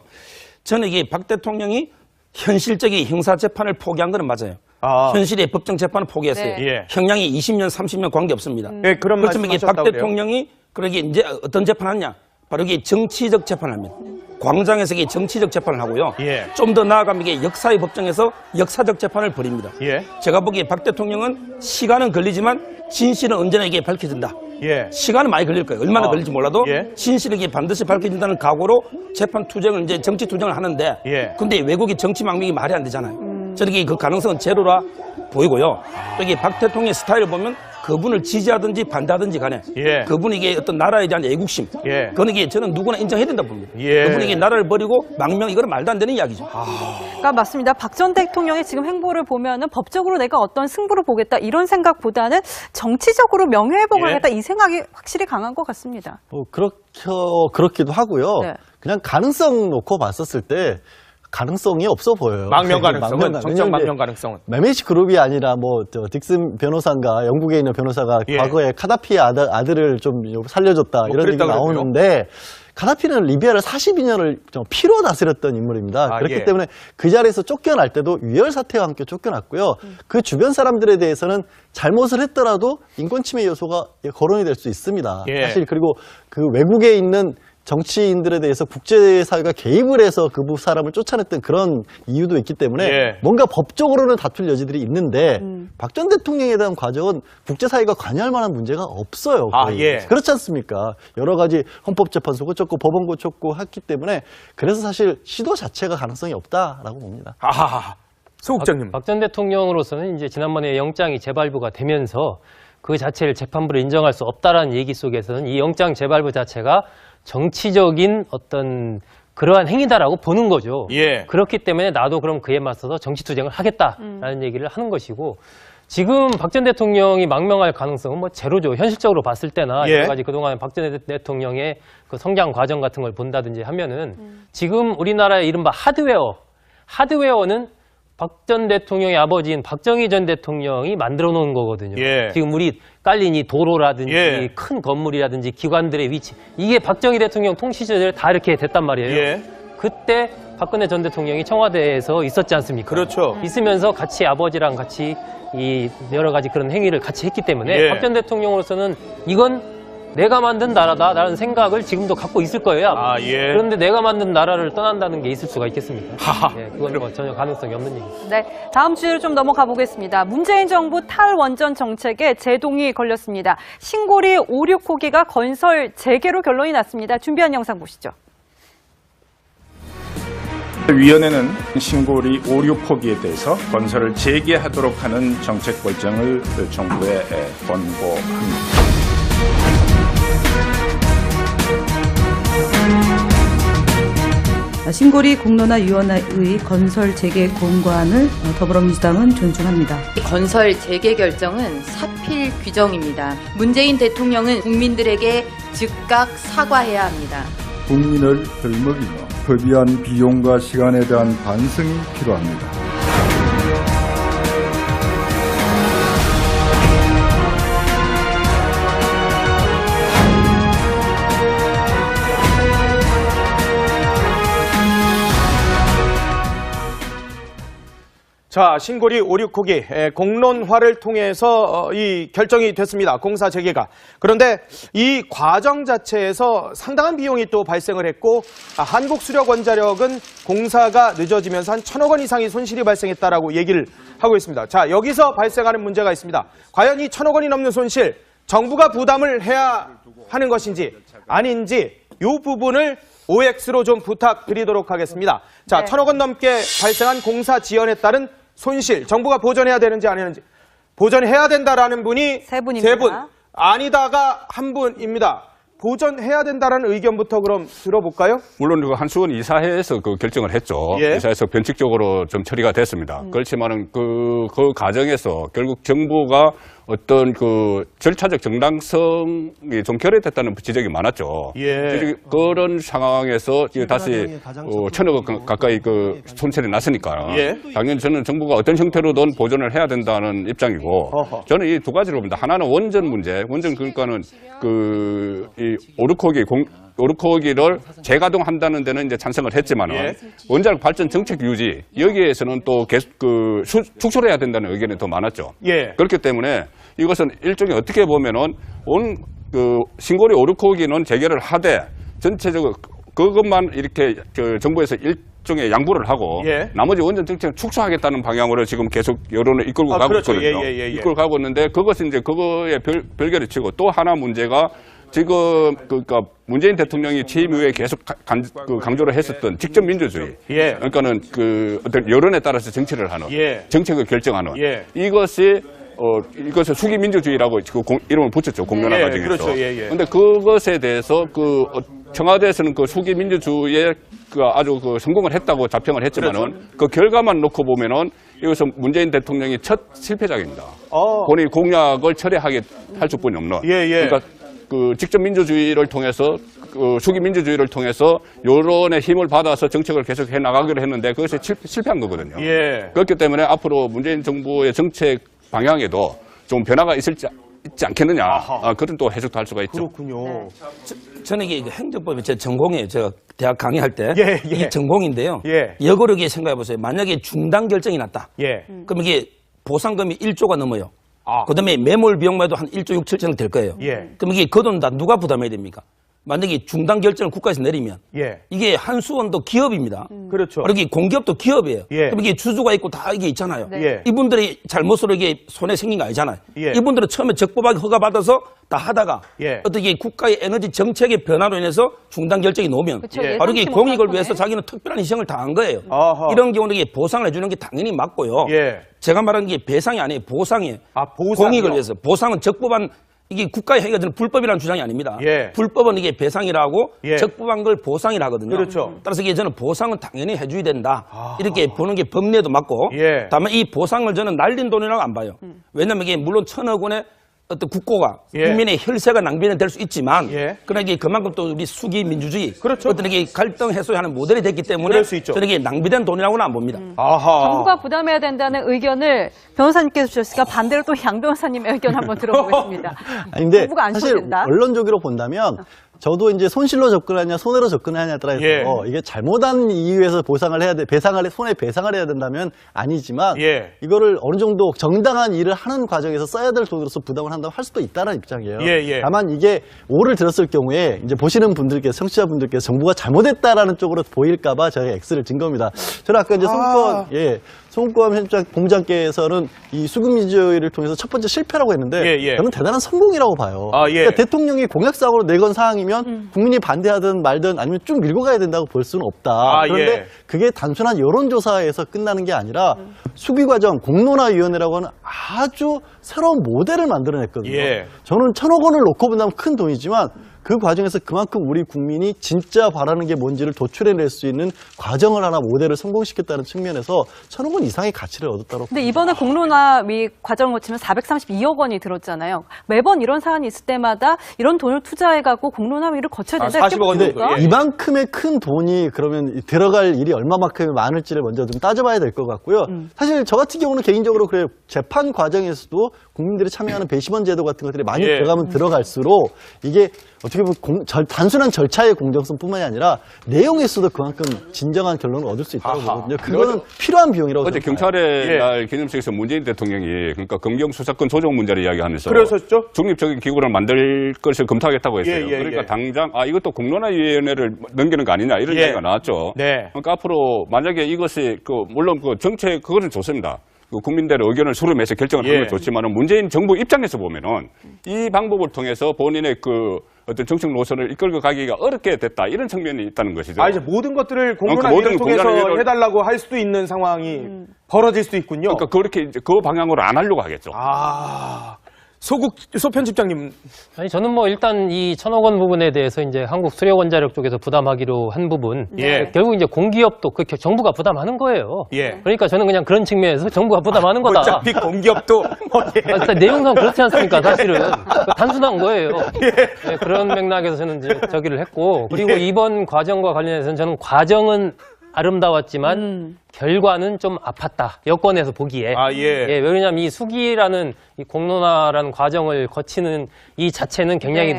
저는 이게 박 대통령이 현실적인 형사 재판을 포기한 거는 맞아요. 아. 현실의 법정 재판을 포기했어요. 네. 예. 형량이 20년, 30년 관계 없습니다. 예, 그런 그렇지만 이게 박 말씀하셨다고 그래요. 대통령이 그러게 이제 어떤 재판하냐? 바로 이게 정치적 재판을 합니다. 광장에서 이게 정치적 재판을 하고요. 예. 좀 더 나아가면 이게 역사의 법정에서 역사적 재판을 벌입니다. 예. 제가 보기에 박 대통령은 시간은 걸리지만 진실은 언제나 이게 밝혀진다. 예. 시간은 많이 걸릴 거예요. 얼마나 아, 걸릴지 몰라도 예. 진실이 이게 반드시 밝혀진다는 각오로 재판 투쟁을 이제 정치 투쟁을 하는데 예. 근데 외국의 정치 망명이 말이 안 되잖아요. 저는 이게 그 가능성은 제로라 보이고요. 또 이게 박 대통령의 스타일을 보면 그분을 지지하든지 반대하든지 간에 예. 그분이 이게 어떤 나라에 대한 애국심 예. 그건 이게 저는 누구나 인정해야 된다고 봅니다. 예. 그분이 이게 나라를 버리고 망명 이거는 말도 안 되는 이야기죠. 그러니까 맞습니다. 박 전 대통령의 지금 행보를 보면은 법적으로 내가 어떤 승부를 보겠다 이런 생각보다는 정치적으로 명예회복을 예. 하겠다 이 생각이 확실히 강한 것 같습니다. 그렇기도 하고요. 네. 그냥 가능성 놓고 봤었을 때 가능성이 없어 보여요. 망명 가능성은, 정적 왜냐면 망명 이제 가능성은. MH 그룹이 아니라 딕슨 변호사인가 영국에 있는 변호사가 예. 과거에 카다피의 아들을 좀 살려줬다 이런 얘기 그랬다 나오는데 카다피는 리비아를 42년을 피로 다스렸던 인물입니다. 아, 그렇기 예. 때문에 그 자리에서 쫓겨날 때도 유혈 사태와 함께 쫓겨났고요. 그 주변 사람들에 대해서는 잘못을 했더라도 인권 침해 요소가 거론이 될 수 있습니다. 예. 사실 그리고 그 외국에 있는 정치인들에 대해서 국제사회가 개입을 해서 그 사람을 쫓아냈던 그런 이유도 있기 때문에 예. 뭔가 법적으로는 다툴 여지들이 있는데 박 전 대통령에 대한 과정은 국제사회가 관여할 만한 문제가 없어요. 거의. 아, 예. 그렇지 않습니까? 여러 가지 헌법재판소 고쳤고 법원 고쳤고 했기 때문에 그래서 사실 시도 자체가 가능성이 없다라고 봅니다. 아하. 소국장님. 박 전 대통령으로서는 이제 지난번에 영장이 재발부가 되면서 그 자체를 재판부로 인정할 수 없다라는 얘기 속에서는 이 영장 재발부 자체가 정치적인 어떤 그러한 행위다라고 보는 거죠. 예. 그렇기 때문에 나도 그럼 그에 맞서서 정치투쟁을 하겠다라는 얘기를 하는 것이고 지금 박 전 대통령이 망명할 가능성은 뭐 제로죠. 현실적으로 봤을 때나 예. 여러 가지 그동안 박 전 대통령의 그 성장 과정 같은 걸 본다든지 하면은 지금 우리나라의 이른바 하드웨어는 박 전 대통령의 아버지인 박정희 전 대통령이 만들어 놓은 거거든요. 예. 지금 우리 깔린 이 도로라든지 예. 큰 건물이라든지 기관들의 위치, 이게 박정희 대통령 통치 시절에 다 이렇게 됐단 말이에요. 예. 그때 박근혜 전 대통령이 청와대에서 있었지 않습니까? 그렇죠. 있으면서 같이 아버지랑 같이 이 여러 가지 그런 행위를 같이 했기 때문에 예. 박 전 대통령으로서는 이건 내가 만든 나라다라는 생각을 지금도 갖고 있을 거예요. 아마. 예. 그런데 내가 만든 나라를 떠난다는 게 있을 수가 있겠습니까? 네, 그건 뭐 전혀 가능성이 없는 얘기입니다. 네, 다음 주제로 좀 넘어가 보겠습니다. 문재인 정부 탈원전 정책에 제동이 걸렸습니다. 신고리 5, 6호기가 건설 재개로 결론이 났습니다. 준비한 영상 보시죠. 위원회는 신고리 5, 6호기에 대해서 건설을 재개하도록 하는 정책 결정을 정부에 권고합니다. 신고리 공론화위원회의 건설 재개 공고안을 더불어민주당은 존중합니다. 건설 재개 결정은 사필 규정입니다. 문재인 대통령은 국민들에게 즉각 사과해야 합니다. 국민을 들먹이며 법위한 비용과 시간에 대한 반성이 필요합니다. 자, 신고리 5, 6호기 공론화를 통해서 이 결정이 됐습니다. 공사 재개가. 그런데 이 과정 자체에서 상당한 비용이 또 발생을 했고 한국수력원자력은 공사가 늦어지면서 한 1,000억 원 이상의 손실이 발생했다라고 얘기를 하고 있습니다. 자, 여기서 발생하는 문제가 있습니다. 과연 이 1,000억 원이 넘는 손실 정부가 부담을 해야 하는 것인지 아닌지 이 부분을 OX로 좀 부탁드리도록 하겠습니다. 자, 1,000억 원 넘게 발생한 공사 지연에 따른 손실, 정부가 보전해야 되는지 아니는지. 보전해야 된다라는 분이 세 분입니다. 세 분, 아니다가 한 분입니다. 보전해야 된다라는 의견부터 그럼 들어볼까요? 물론 그 한수원 이사회에서 그 결정을 했죠. 예. 이사회에서 변칙적으로 좀 처리가 됐습니다. 그렇지만은 그 과정에서 결국 정부가 어떤 그 절차적 정당성이 좀 결여됐다는 지적이 많았죠. 예. 그런 상황에서 이제 다시 1,000억 원 가까이 그 손실이 났으니까 예. 당연히 저는 정부가 어떤 형태로든 보전을 해야 된다는 입장이고 저는 이 두 가지로 봅니다. 하나는 원전 문제. 원전 그러니까는 이 오르코기를 재가동한다는 데는 이제 찬성을 했지만은 예. 원자력 발전 정책 유지 여기에서는 또 계속 축소를 해야 된다는 의견이 더 많았죠. 예. 그렇기 때문에 이것은 일종의 어떻게 보면은 신고리 오르코기는 재개를 하되 전체적으로 그것만 이렇게 정부에서 일종의 양보를 하고 예. 나머지 원전 정책을 축소하겠다는 방향으로 지금 계속 여론을 이끌고 가고 그렇죠. 있거든요. 예. 이끌고 가고 있는데 그것은 이제 그거에 별개를 치고 또 하나 문제가 지금 그러니까 문재인 대통령이 취임 이후에 계속 강조를 했었던 직접 민주주의. 예. 그러니까는 그 어떤 여론에 따라서 정치를 하는 예. 정책을 결정하는 예. 이것을 수기 민주주의라고 이름을 붙였죠. 공론화 예, 과정에서. 그렇죠. 예. 그런데 그것에 대해서 청와대에서는 그 수기 민주주의에 아주 성공을 했다고 자평을 했지만은 그렇죠. 그 결과만 놓고 보면은 이것은 문재인 대통령이 첫 실패작입니다. 본인이 공약을 철회하게 할 수뿐이 없는. 예. 그러니까 직접 민주주의를 통해서 수기 민주주의를 통해서 여론의 힘을 받아서 정책을 계속 해 나가기로 했는데 그것이 실패한 거거든요. 예. 그렇기 때문에 앞으로 문재인 정부의 정책 방향에도 좀 변화가 있지 않겠느냐. 그런 또 해석도 할 수가 있죠. 그렇군요. 저는 이게 행정법이 제 전공이에요. 제가 대학 강의할 때. 예. 이 전공인데요. 예. 역으로 생각해 보세요. 만약에 중단 결정이 났다. 예. 그럼 이게 보상금이 1조가 넘어요. 그다음에 매몰 비용만 해도 한 1조 6, 7천억 될 거예요. 예. 그럼 이게 그 돈 다 누가 부담해야 됩니까? 만약에 중단 결정을 국가에서 내리면 예. 이게 한수원도 기업입니다. 그렇죠. 그리고 공기업도 기업이에요. 예. 그럼 이게 주주가 있고 다 이게 있잖아요. 네. 예. 이분들이 잘못으로 이게 손해 생긴 거 아니잖아요. 예. 이분들은 처음에 적법하게 허가받아서 다 하다가 예. 어떻게 국가의 에너지 정책의 변화로 인해서 중단 결정이 나오면 그쵸, 예. 바로 이게 예상치 공익을 못한 위해서 손해. 자기는 특별한 희생을 당한 거예요. 아하. 이런 경우는 이게 보상을 해주는 게 당연히 맞고요. 예. 제가 말하는 게 배상이 아니에요. 보상이에요. 보상이요? 공익을 위해서. 보상은 적법한 이게 국가의 행위가 저는 불법이라는 주장이 아닙니다. 예. 불법은 이게 배상이라고 예. 적법한 걸 보상이라 하거든요. 그렇죠. 따라서 이게 저는 보상은 당연히 해줘야 된다. 이렇게 보는 게 법리에도 맞고 예. 다만 이 보상을 저는 날린 돈이라고 안 봐요. 왜냐하면 이게 물론 1,000억 원의 어떤 국고가 국민의 혈세가 낭비는 될 수 있지만 그러나 이게 그만큼 또 우리 수기 민주주의 어떤 이게 갈등 해소하는 모델이 됐기 때문에 저는 이게 낭비된 돈이라고는 안 봅니다. 정부가 부담해야 된다는 의견을 변호사님께서 주셨으니까 반대로 또 양 변호사님의 의견 한번 들어보겠습니다. 아니, 근데 정부가 안 사실 줘야 된다. 원론적으로 본다면 저도 이제 손실로 접근하냐 손해로 접근하냐에 따라서 이게 잘못한 이유에서 보상을 해야 돼, 손해배상을 해야 된다면 아니지만 이거를 어느 정도 정당한 일을 하는 과정에서 써야 될 돈으로서 부담을 한다면 할 수도 있다는 입장이에요. 다만 이게 오를 들었을 경우에 이제 보시는 분들께서 청취자분들께서 정부가 잘못했다라는 쪽으로 보일까봐 제가 X를 진 겁니다. 저는 아까 이제 송권 공장께서는 이 수급민주주의를 통해서 첫 번째 실패라고 했는데 저는 대단한 성공이라고 봐요. 그러니까 대통령이 공약사항으로 내건 사항이면 국민이 반대하든 말든 아니면 쭉 밀고 가야 된다고 볼 수는 없다. 그런데 그게 단순한 여론조사에서 끝나는 게 아니라 수비과정 공론화위원회라고 하는 아주 새로운 모델을 만들어냈거든요. 저는 1,000억 원을 놓고 본다면 큰 돈이지만 그 과정에서 그만큼 우리 국민이 진짜 바라는 게 뭔지를 도출해낼 수 있는 과정을 하나 모델을 성공시켰다는 측면에서 1,000억 원 이상의 가치를 얻었다고. 근데 이번에 공론화위 과정을 거치면 432억 원이 들었잖아요. 매번 이런 사안이 있을 때마다 이런 돈을 투자해가고 공론화위를 거쳐야 된다. 40억 원 정도. 이만큼의 큰 돈이 그러면 들어갈 일이 얼마만큼 많을지를 먼저 좀 따져봐야 될 것 같고요. 사실 저 같은 경우는 개인적으로 그래요. 재판 과정에서도 국민들이 참여하는 배심원 제도 같은 것들이 많이 들어가면 들어갈수록 이게 어떻게 보면 단순한 절차의 공정성뿐만이 아니라 내용에서도 그만큼 진정한 결론을 얻을 수 있다고 보거든요. 그거는 필요한 비용이라고 어제 생각해요. 경찰의 날 기념식에서 문재인 대통령이 그러니까 검경 수사권 조정 문제를 이야기하면서 그러셨죠? 중립적인 기구를 만들 것을 검토하겠다고 했어요. 그러니까 당장 이것도 공론화위원회를 넘기는 거 아니냐 이런 얘기가 나왔죠. 그러니까 앞으로 만약에 이것이 물론 그 정책 그거는 좋습니다. 국민들의 의견을 수렴해서 결정을 하는 건 좋지만은 문재인 정부 입장에서 보면은 이 방법을 통해서 본인의 그 어떤 정책 노선을 이끌고 가기가 어렵게 됐다 이런 측면이 있다는 것이죠. 이제 모든 것들을 공론화위를 통해서 해달라고 할 수도 있는 상황이 벌어질 수도 있군요. 그러니까 그렇게 이제 그 방향으로 안 하려고 하겠죠. 소 편집장님. 아니 저는 뭐 일단 이 1,000억 원 부분에 대해서 이제 한국수력원자력 쪽에서 부담하기로 한 부분 결국 이제 공기업도 그 정부가 부담하는 거예요. 그러니까 저는 그냥 그런 측면에서 정부가 부담하는 거다. 어차피 공기업도 내용상 그렇지 않습니까? 사실은 단순한 거예요. 그런 맥락에서 저는 이제 저기를 했고 그리고 이번 과정과 관련해서는 저는 과정은 아름다웠지만 결과는 좀 아팠다. 여권에서 보기에. 왜냐하면 이 수기라는 이 공론화라는 과정을 거치는 이 자체는 굉장히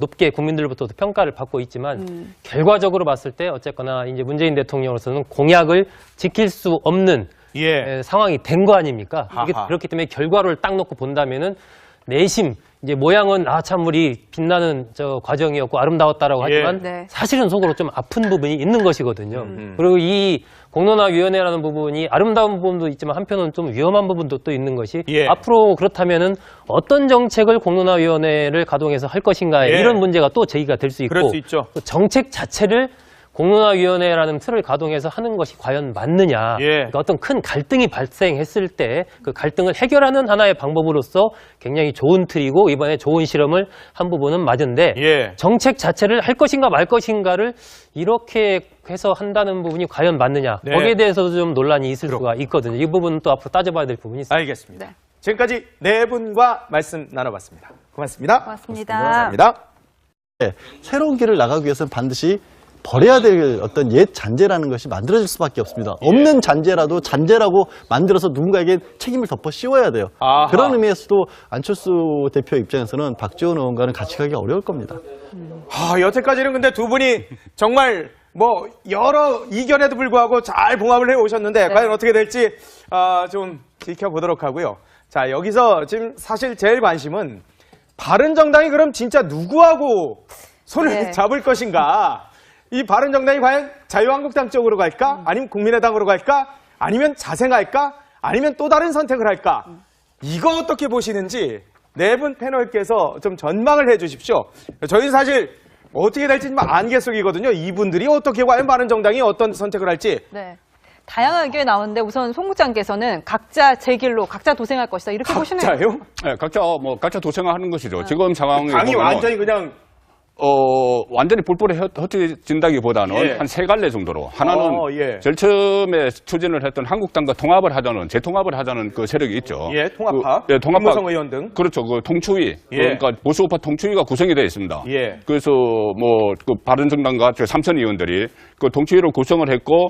높게 국민들로부터 평가를 받고 있지만 결과적으로 봤을 때 어쨌거나 이제 문재인 대통령으로서는 공약을 지킬 수 없는 상황이 된 거 아닙니까? 이게 그렇기 때문에 결과를 딱 놓고 본다면은 내심 이제 모양은 참물이 빛나는 저 과정이었고 아름다웠다라고 하지만 사실은 속으로 좀 아픈 부분이 있는 것이거든요. 그리고 이 공론화위원회라는 부분이 아름다운 부분도 있지만 한편은 좀 위험한 부분도 또 있는 것이 앞으로 그렇다면은 어떤 정책을 공론화위원회를 가동해서 할 것인가에 이런 문제가 또 제기가 될 수 있고 또 정책 자체를 공론화위원회라는 틀을 가동해서 하는 것이 과연 맞느냐. 그러니까 어떤 큰 갈등이 발생했을 때 그 갈등을 해결하는 하나의 방법으로서 굉장히 좋은 틀이고 이번에 좋은 실험을 한 부분은 맞은데 정책 자체를 할 것인가 말 것인가를 이렇게 해서 한다는 부분이 과연 맞느냐. 거기에 대해서도 좀 논란이 있을 수가 있거든요. 이 부분은 또 앞으로 따져봐야 될 부분이 있습니다. 알겠습니다. 지금까지 네 분과 말씀 나눠봤습니다. 고맙습니다. 감사합니다. 새로운 길을 나가기 위해서는 반드시 버려야 될 어떤 옛 잔재라는 것이 만들어질 수밖에 없습니다. 없는 잔재라도 잔재라고 만들어서 누군가에게 책임을 덮어 씌워야 돼요. 그런 의미에서도 안철수 대표 입장에서는 박지원 의원과는 같이 가기 어려울 겁니다. 여태까지는 근데 두 분이 정말 여러 이견에도 불구하고 잘 봉합을 해 오셨는데 과연 어떻게 될지 좀 지켜보도록 하고요. 자, 여기서 지금 사실 제일 관심은 바른정당이 그럼 진짜 누구하고 손을 잡을 것인가? 이 바른정당이 과연 자유한국당 쪽으로 갈까? 아니면 국민의당으로 갈까? 아니면 자생할까? 아니면 또 다른 선택을 할까? 이거 어떻게 보시는지 네 분 패널께서 좀 전망을 해 주십시오. 저희는 사실 어떻게 될지 안개 속이거든요. 이분들이 어떻게 과연 바른정당이 어떤 선택을 할지. 다양한 의견이 나오는데 우선 송 국장께서는 각자 제 길로 각자 도생할 것이다 이렇게 보시네요. 각자요? 각자 각자 도생하는 것이죠. 지금 상황이 당이 완전히 그냥 완전히 뿔뿔이 흩어진다기보다는 예. 한 세 갈래 정도로. 하나는 예. 제일 처음에 추진을 했던 한국당과 통합을 하자는, 재통합을 하자는 그 세력이 있죠. 예, 통합파. 예, 통합파. 김무성 의원 등. 그렇죠. 그 통추위. 예. 그러니까 보수우파 통추위가 구성이 되어 있습니다. 예. 그래서 뭐, 그 바른정당과 저 삼선 의원들이 그 통추위로 구성을 했고,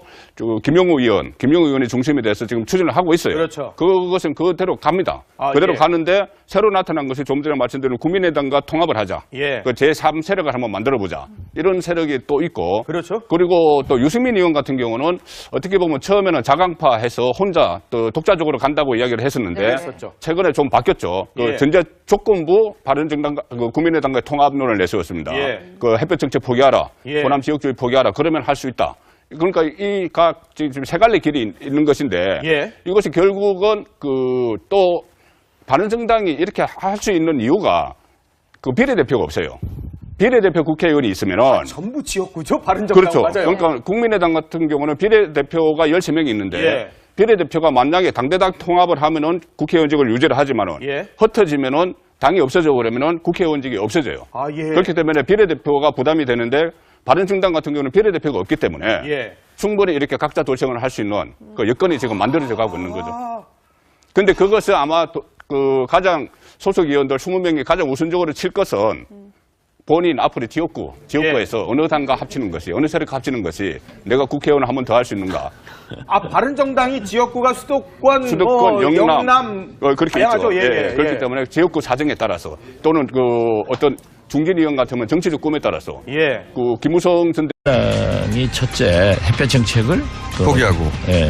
김영우 의원이 중심이 돼서 지금 추진을 하고 있어요. 그렇죠. 그것은 그대로 갑니다. 아, 그대로 예. 가는데 새로 나타난 것이 좀 전에 말씀드린 국민의당과 통합을 하자. 예. 그 제3세력을 한번 만들어보자. 이런 세력이 또 있고. 그렇죠. 그리고 또 유승민 의원 같은 경우는 어떻게 보면 처음에는 자강파 해서 혼자 또 독자적으로 간다고 이야기를 했었는데. 네. 했었죠. 최근에 좀 바뀌었죠. 그 예. 전제 조건부 바른정당과 그 국민의당과의 통합론을 내세웠습니다. 예. 그 햇볕 정책 포기하라. 예. 호남 지역주의 포기하라. 그러면 할 수 있다. 그러니까 이 각 지금 세 갈래 길이 있는 것인데. 예. 이것이 결국은 그 또 바른정당이 이렇게 할 수 있는 이유가 그 비례대표가 없어요. 비례대표 국회의원이 있으면은 전부 지역구죠, 바른정당. 그렇죠. 맞아요. 그러니까 국민의당 같은 경우는 비례대표가 13명이 있는데 예. 비례대표가 만약에 당대당 통합을 하면은 국회의원직을 유지를 하지만은 예. 흩어지면은 당이 없어져 버리면은 국회의원직이 없어져요. 아, 예. 그렇기 때문에 비례대표가 부담이 되는데 바른정당 같은 경우는 비례대표가 없기 때문에 예. 충분히 이렇게 각자 도청을 할 수 있는 그 여건이 지금 만들어져 가고 있는 거죠. 근데 그것을 아마 그 가장 소속 의원들 20명이 가장 우선적으로 칠 것은 본인 앞으로 지역구에서 어느 당과 합치는 것이, 어느 세력과 합치는 것이 내가 국회의원을 한 번 더 할 수 있는가. 아, 바른정당이 지역구가 수도권, 영남 그렇게 다양하죠. 있죠. 예, 예, 그렇기 예. 때문에 지역구 사정에 따라서 또는 그 어떤 중진 의원 같으면 정치적 꿈에 따라서 예. 그 김무성 전 이 첫째 햇볕 정책을 포기하고. 예.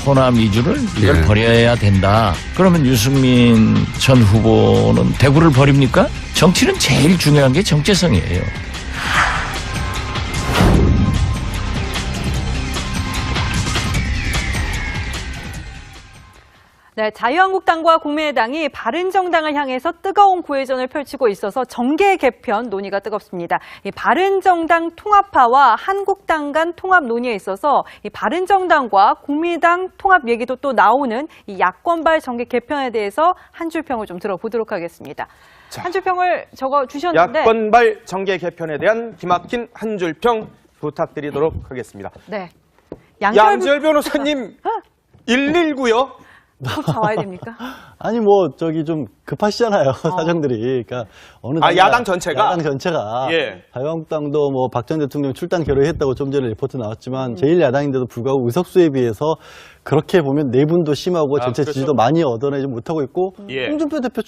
호남 이주를 이걸 예. 버려야 된다. 그러면 유승민 전 후보는 대구를 버립니까? 정치는 제일 중요한 게 정체성이에요. 네, 자유한국당과 국민의당이 바른정당을 향해서 뜨거운 구회전을 펼치고 있어서 정계 개편 논의가 뜨겁습니다. 이 바른정당 통합파와 한국당 간 통합 논의에 있어서 이 바른정당과 국민의당 통합 얘기도 또 나오는 이 야권발 정계 개편에 대해서 한 줄 평을 좀 들어보도록 하겠습니다. 한 줄 평을 적어 주셨는데 야권발 정계 개편에 대한 기막힌 한 줄 평 부탁드리도록 하겠습니다. 네. 양지열 변호사님 119요? 꼭 잡아야 됩니까? 아니 뭐 저기 좀 급하시잖아요 사정들이. 그러니까 어느 아, 당이나- 야당 전체가? 예. 자유한국당도 뭐 박 전 대통령 출당 결의했다고 좀 전에 리포트 나왔지만 제1야당인데도 불구하고 의석수에 비해서 그렇게 보면 내분도 심하고 전체 그렇죠. 지지도 많이 얻어내지 못하고 있고 예. 홍준표 대표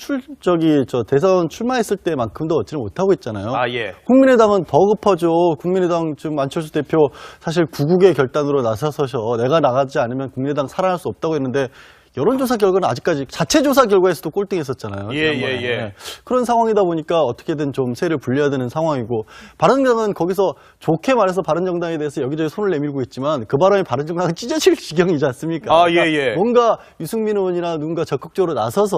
대선 출마했을 때만큼도 얻지를 못하고 있잖아요. 아, 예. 국민의당은 더 급하죠. 국민의당 지금 안철수 대표 사실 구국의 결단으로 나서서 내가 나가지 않으면 국민의당 살아날 수 없다고 했는데 여론조사 결과는 아직까지 자체 조사 결과에서도 꼴등했었잖아요. 예, 지난번에. 예, 예. 그런 상황이다 보니까 어떻게든 좀 세를 불려야 되는 상황이고 바른정당은 거기서 좋게 말해서 바른정당에 대해서 여기저기 손을 내밀고 있지만 그 바람에 바른정당은 찢어질 지경이지 않습니까? 아, 예, 예. 뭔가 유승민 의원이나 누군가 적극적으로 나서서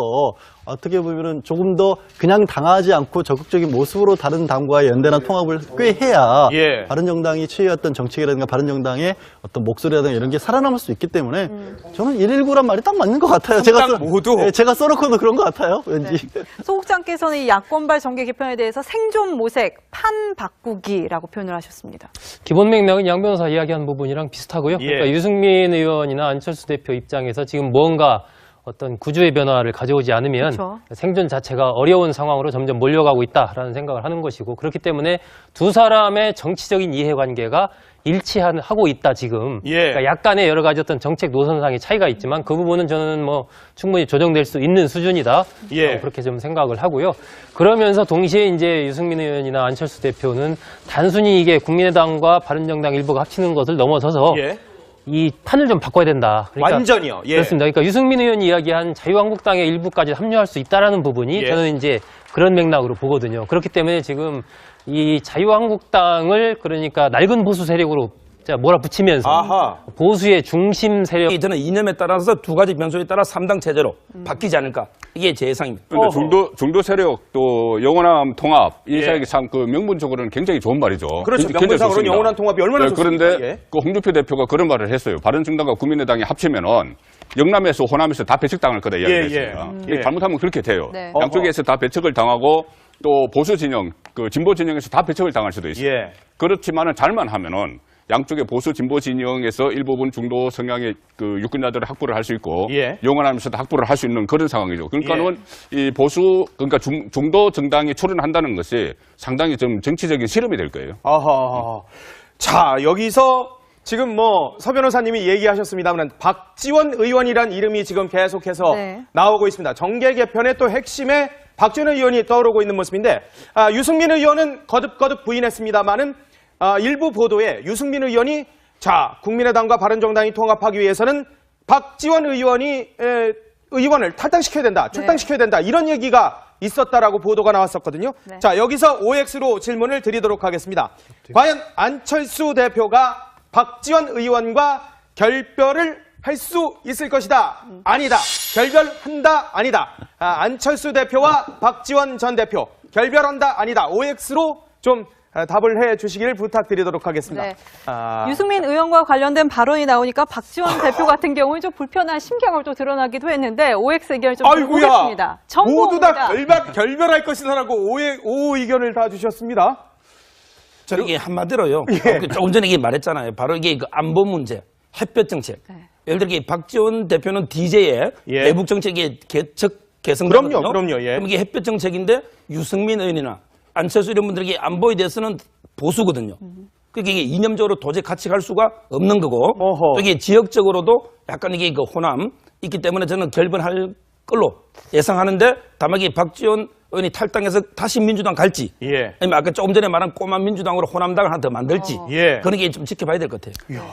어떻게 보면은 조금 더 그냥 당하지 않고 적극적인 모습으로 다른 당과의 연대나 통합을 꽤 해야 예. 바른정당이 취해왔던 정책이라든가 바른정당의 어떤 목소리라든가 이런 게 살아남을 수 있기 때문에 저는 119란 말이 딱 맞는 것 같아요. 제가 써놓고도 그런 것 같아요. 왠지. 소국장께서는 이 야권발 정계 개편에 대해서 생존 모색, 판 바꾸기라고 표현을 하셨습니다. 기본 맥락은 양 변호사 이야기한 부분이랑 비슷하고요. 예. 그러니까 유승민 의원이나 안철수 대표 입장에서 지금 뭔가 어떤 구조의 변화를 가져오지 않으면 그렇죠. 생존 자체가 어려운 상황으로 점점 몰려가고 있다라는 생각을 하는 것이고 그렇기 때문에 두 사람의 정치적인 이해관계가 일치하고 있다 지금. 예. 그러니까 약간의 여러 가지 어떤 정책 노선상의 차이가 있지만 그 부분은 저는 뭐 충분히 조정될 수 있는 수준이다. 예. 그렇게 좀 생각을 하고요. 그러면서 동시에 이제 유승민 의원이나 안철수 대표는 단순히 이게 국민의당과 바른정당 일부가 합치는 것을 넘어서서 예. 이 판을 좀 바꿔야 된다. 그러니까 완전히요. 예. 그렇습니다. 그러니까 유승민 의원이 이야기한 자유한국당의 일부까지 합류할 수 있다라는 부분이 예. 저는 이제 그런 맥락으로 보거든요. 그렇기 때문에 지금 이 자유한국당을 그러니까 낡은 보수 세력으로 몰아붙이면서 아하. 보수의 중심 세력. 저는 이념에 따라서 두 가지 변수에 따라 3당 체제로 바뀌지 않을까. 이게 제 예상입니다. 근데 중도 세력 또 영원함 통합 이 예. 세력이 참 그 명분적으로는 굉장히 좋은 말이죠. 그렇죠. 굉장히 명분상으로는 좋습니다. 영원한 통합이 얼마나 좋습니까? 그런데 예. 그 홍준표 대표가 그런 말을 했어요. 바른정당과 국민의당이 합치면은 영남에서 호남에서 다 배척당할 거다 이야기를 예, 예. 했습니다. 예. 잘못하면 그렇게 돼요. 네. 양쪽에서 다 배척을 당하고 또 보수 진영, 그 진보 진영에서 다 배척을 당할 수도 있어요. 예. 그렇지만은 잘만 하면은 양쪽의 보수 진보 진영에서 일부분 중도 성향의 그 유권자들을 확보를 할 수 있고 예. 영원하면서도 확보를 할 수 있는 그런 상황이죠. 그러니까는 이 보수 그러니까 중도 정당이 출연한다는 것이 상당히 좀 정치적인 실험이 될 거예요. 아하. 자, 여기서 지금 뭐 서 변호사님이 얘기하셨습니다만 박지원 의원이란 이름이 지금 계속해서 네. 나오고 있습니다. 정계 개편의 또 핵심에 박지원 의원이 떠오르고 있는 모습인데 유승민 의원은 거듭 부인했습니다만은 일부 보도에 유승민 의원이 자 국민의당과 바른정당이 통합하기 위해서는 박지원 의원을 탈당시켜야 된다, 출당시켜야 된다 이런 얘기가 있었다라고 보도가 나왔었거든요. 네. 자 여기서 OX로 질문을 드리도록 하겠습니다. 과연 안철수 대표가 박지원 의원과 결별을 할 수 있을 것이다, 아니다, 결별한다, 아니다. 안철수 대표와 박지원 전 대표 결별한다, 아니다. OX로 좀 답을 해주시기를 부탁드리도록 하겠습니다. 네. 유승민 의원과 관련된 발언이 나오니까 박지원 대표 같은 경우는 좀 불편한 심경을 또 드러나기도 했는데 OX 의견을 좀 보겠습니다. 모두 다 결별할 것이다라고 오 의견을 다 주셨습니다. 저는 이게 한마디로요. 조금 전에 말했잖아요. 바로 이게 그 안보 문제, 햇볕 정책. 네. 예를 들어 박지원 대표는 DJ의 내북 정책의 개성자거든요. 그럼요. 예. 그럼 이게 햇볕 정책인데 유승민 의원이나 안철수 이런 분들에게 안보에 대해서는 보수거든요. 그게 이게 이념적으로 도저히 같이 갈 수가 없는 거고 또 이게 지역적으로도 약간 이게 그 호남 있기 때문에 저는 결별할 걸로 예상하는데 다만 이게 박지원 의원이 탈당해서 다시 민주당 갈지 아니면 아까 조금 전에 말한 꼬마 민주당으로 호남당을 하나 더 만들지 그런 게 좀 지켜봐야 될 것 같아요.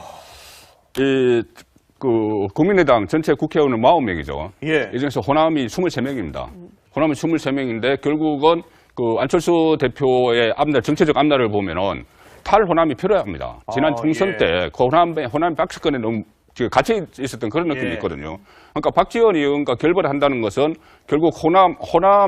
그 국민의당 전체 국회의원은 40명이죠. 이 중에서 호남이 23명입니다. 호남은 23명인데 결국은 그 안철수 대표의 정치적 앞날을 보면은 탈호남이 필요합니다. 지난 총선 때 그 호남 박스권에 너무 같이 있었던 그런 느낌이 있거든요. 그러니까 박지원 의원과 결별을 한다는 것은 결국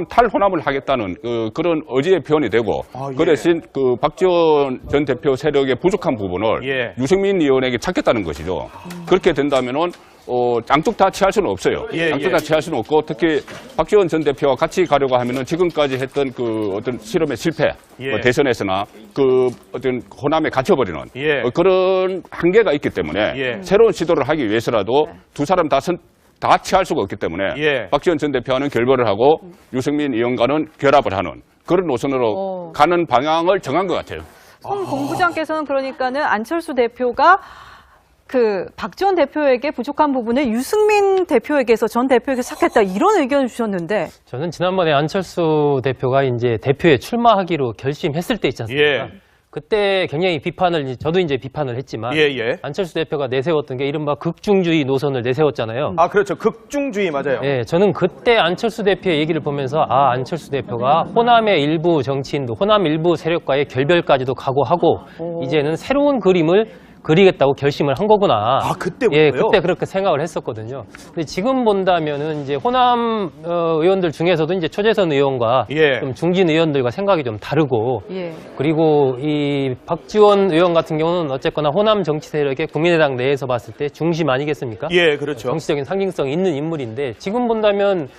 탈호남을 하겠다는 그런 의지의 표현이 되고 그 대신 그 박지원 전 대표 세력의 부족한 부분을 유승민 의원에게 찾겠다는 것이죠. 그렇게 된다면은 양쪽 다 취할 수는 없어요. 양쪽 다 취할 수는 없고 특히 박지원 전 대표와 같이 가려고 하면은 지금까지 했던 그 어떤 실험의 실패, 뭐 대선에서나 그 어떤 호남에 갇혀버리는 그런 한계가 있기 때문에 새로운 시도를 하기 위해서라도 두 사람 다 취할 수가 없기 때문에 박지원 전 대표와는 결별을 하고 유승민 의원과는 결합을 하는 그런 노선으로 가는 방향을 정한 것 같아요. 송 본부장께서는 그러니까는 안철수 대표가 그 박지원 대표에게 부족한 부분을 유승민 대표에게서 전 대표에게서 찾겠다 이런 의견을 주셨는데 저는 지난번에 안철수 대표가 이제 대표에 출마하기로 결심했을 때 있지 않습니까? 그때 굉장히 저도 이제 비판을 했지만 안철수 대표가 내세웠던 게 이른바 극중주의 노선을 내세웠잖아요. 그렇죠. 극중주의 맞아요. 저는 그때 안철수 대표의 얘기를 보면서 안철수 대표가 호남의 일부 정치인도 호남 일부 세력과의 결별까지도 각오하고 이제는 새로운 그림을 그리겠다고 결심을 한 거구나. 그때부터요? 그때 그렇게 생각을 했었거든요. 근데 지금 본다면은 이제 호남 의원들 중에서도 이제 초재선 의원과 좀 중진 의원들과 생각이 좀 다르고 그리고 이 박지원 의원 같은 경우는 어쨌거나 호남 정치 세력의 국민의당 내에서 봤을 때 중심 아니겠습니까? 그렇죠. 정치적인 상징성이 있는 인물인데 지금 본다면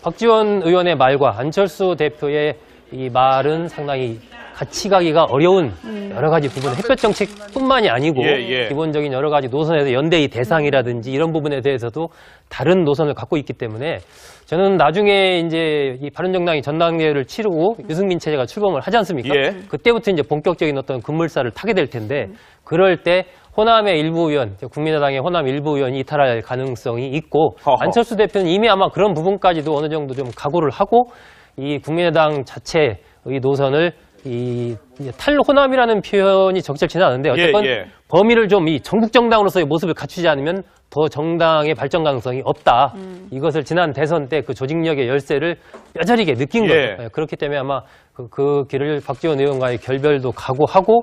박지원 의원의 말과 안철수 대표의 이 말은 상당히 같이 가기가 어려운 여러 가지 부분, 햇볕 정책뿐만이 아니고 기본적인 여러 가지 노선에서 연대의 대상이라든지 이런 부분에 대해서도 다른 노선을 갖고 있기 때문에 저는 나중에 이제 이 바른정당이 전당대회를 치르고 유승민 체제가 출범을 하지 않습니까? 그때부터 이제 본격적인 어떤 급물살을 타게 될 텐데 그럴 때 호남의 일부 의원, 국민의당의 호남 일부 의원이 이탈할 가능성이 있고 안철수 대표는 이미 아마 그런 부분까지도 어느 정도 좀 각오를 하고 이 국민의당 자체의 노선을 이 탈호남이라는 표현이 적절치는 않은데 어쨌건 범위를 좀 이 전국 정당으로서의 모습을 갖추지 않으면 더 정당의 발전 가능성이 없다. 이것을 지난 대선 때 그 조직력의 열쇠를 뼈저리게 느낀 거죠. 그렇기 때문에 아마 그 길을 박지원 의원과의 결별도 각오하고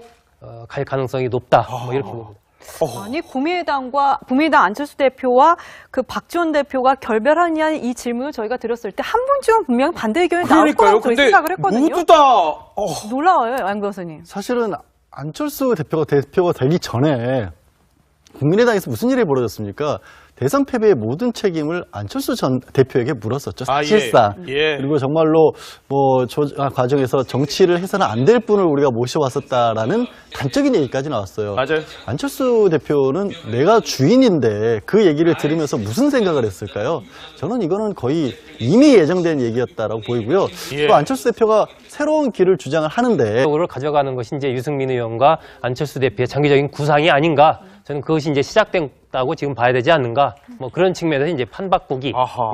갈 가능성이 높다. 뭐 이렇게 봅니다. 아니 국민의당 안철수 대표와 그 박지원 대표가 결별하느냐는 이 질문을 저희가 드렸을 때 한 분쯤은 분명 반대 의견이 나올 거라고 저희 생각을 했거든요. 모두 다 놀라워요, 양 교수님. 사실은 안철수 대표가 되기 전에 국민의당에서 무슨 일이 벌어졌습니까? 대선 패배의 모든 책임을 안철수 전 대표에게 물었었죠. 사실상. 예. 그리고 정말로 뭐 과정에서 정치를 해서는 안 될 분을 우리가 모셔왔었다라는 단적인 얘기까지 나왔어요. 맞아요. 안철수 대표는 내가 주인인데 그 얘기를 들으면서 무슨 생각을 했을까요? 저는 이거는 거의 이미 예정된 얘기였다라고 보이고요. 예. 또 안철수 대표가 새로운 길을 주장을 하는데 쪽으로 가져가는 것이 이제 유승민 의원과 안철수 대표의 장기적인 구상이 아닌가. 저는 그것이 이제 시작됐다고 지금 봐야 되지 않는가. 뭐 그런 측면에서 이제 판바꾸기,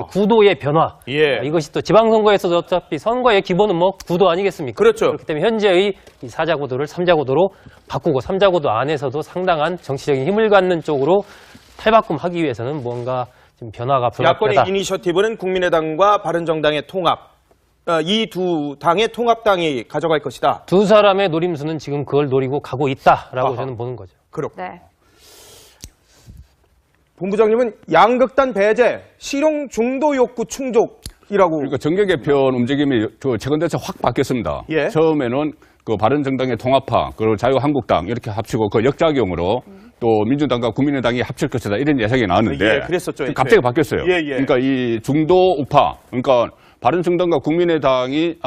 구도의 변화. 예. 이것이 또 지방선거에서도 어차피 선거의 기본은 뭐 구도 아니겠습니까? 그렇죠. 그렇기 때문에 현재의 이 4자 구도를 3자 구도로 바꾸고 3자 구도 안에서도 상당한 정치적인 힘을 갖는 쪽으로 탈바꿈하기 위해서는 뭔가 좀 변화가 야권의 불가피하다. 이니셔티브는 국민의당과 바른정당의 통합. 이 두 당의 통합당이 가져갈 것이다. 두 사람의 노림수는 지금 그걸 노리고 가고 있다라고 아하. 저는 보는 거죠. 그렇고. 네. 본부장님은 양극단 배제, 실용 중도 욕구 충족이라고. 그러니까 정계 개편 움직임이 최근 들어서 확 바뀌었습니다. 예. 처음에는 그 바른정당의 통합파, 그리고 자유한국당 이렇게 합치고 그 역작용으로 또 민주당과 국민의당이 합칠 것이다 이런 예상이 나왔는데 예, 그랬었죠. 갑자기 바뀌었어요. 예, 예. 그러니까 이 중도 우파, 그러니까 바른정당과 국민의당이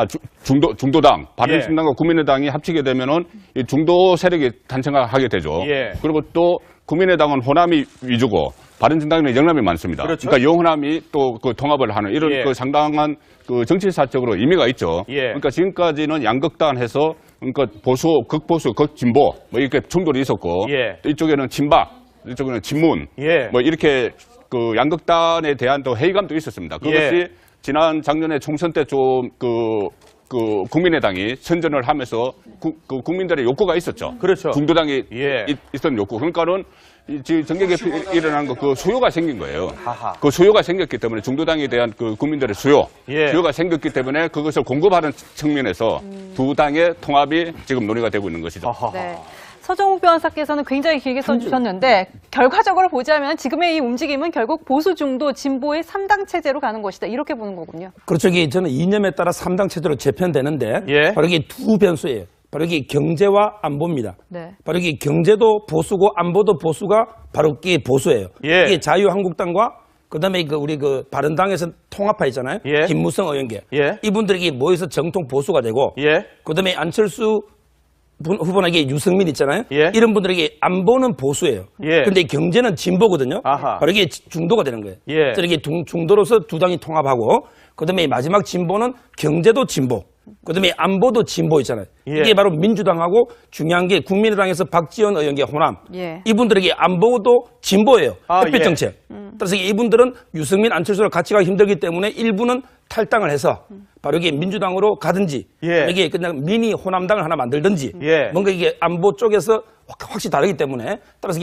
중도당, 바른정당과 국민의당이 합치게 되면은 이 중도 세력이 탄생하게 되죠. 예. 그리고 또 국민의당은 호남이 위주고 바른정당은 영남이 많습니다. 그렇죠. 그러니까 영호남이 또 그 통합을 하는 이런 예. 그 상당한 그 정치사적으로 의미가 있죠. 예. 그러니까 지금까지는 양극단해서 그러니까 보수, 극보수, 극진보 뭐 이렇게 충돌이 있었고 예. 또 이쪽에는 친박, 이쪽에는 친문 예. 뭐 이렇게 그 양극단에 대한 또 회의감도 있었습니다. 그것이 예. 지난 작년에 총선 때 좀 그 국민의당이 선전을 하면서 그 국민들의 욕구가 있었죠. 그렇죠. 중도당이 예. 있었던 욕구. 그러니까는 이 정계 개편이 일어난 거 그 수요가 생긴 거예요. 하하. 그 수요가 생겼기 때문에 중도당에 대한 그 국민들의 수요, 예. 수요가 생겼기 때문에 그것을 공급하는 측면에서 두 당의 통합이 지금 논의가 되고 있는 것이죠. 네. 서정욱 변호사께서는 굉장히 길게 써주셨는데 결과적으로 보자면 지금의 이 움직임은 결국 보수 중도 진보의 3당 체제로 가는 것이다. 이렇게 보는 거군요. 그렇죠. 이게 저는 이념에 따라 3당 체제로 재편되는데 예. 바로 이게 두 변수예요. 바로 이게 경제와 안보입니다. 네. 바로 이게 경제도 보수고 안보도 보수가 바로 이게 보수예요. 예. 이게 자유한국당과 그다음에 우리 바른당에서 통합파 있잖아요. 예. 김무성 의원계. 예. 이분들이 모여서 정통 보수가 되고 예. 그다음에 안철수 후보에게 유승민 있잖아요. 예. 이런 분들에게 안보는 보수예요. 예. 근데 경제는 진보거든요. 아하. 바로 이게 중도가 되는 거예요. 예. 그래서 이게 중도로서 두 당이 통합하고 그다음에 마지막 진보는 경제도 진보. 그다음에 안보도 진보 있잖아요. 예. 이게 바로 민주당하고 중요한 게 국민의당에서 박지원 의원계 호남. 예. 이분들에게 안보도 진보예요. 햇빛 예. 정책. 따라서 이분들은 유승민, 안철수를 같이 가기 힘들기 때문에 일부는 탈당을 해서 바로 이게 민주당으로 가든지 예. 이게 그냥 미니 호남당을 하나 만들든지 예. 뭔가 이게 안보 쪽에서 확실히 다르기 때문에 따라서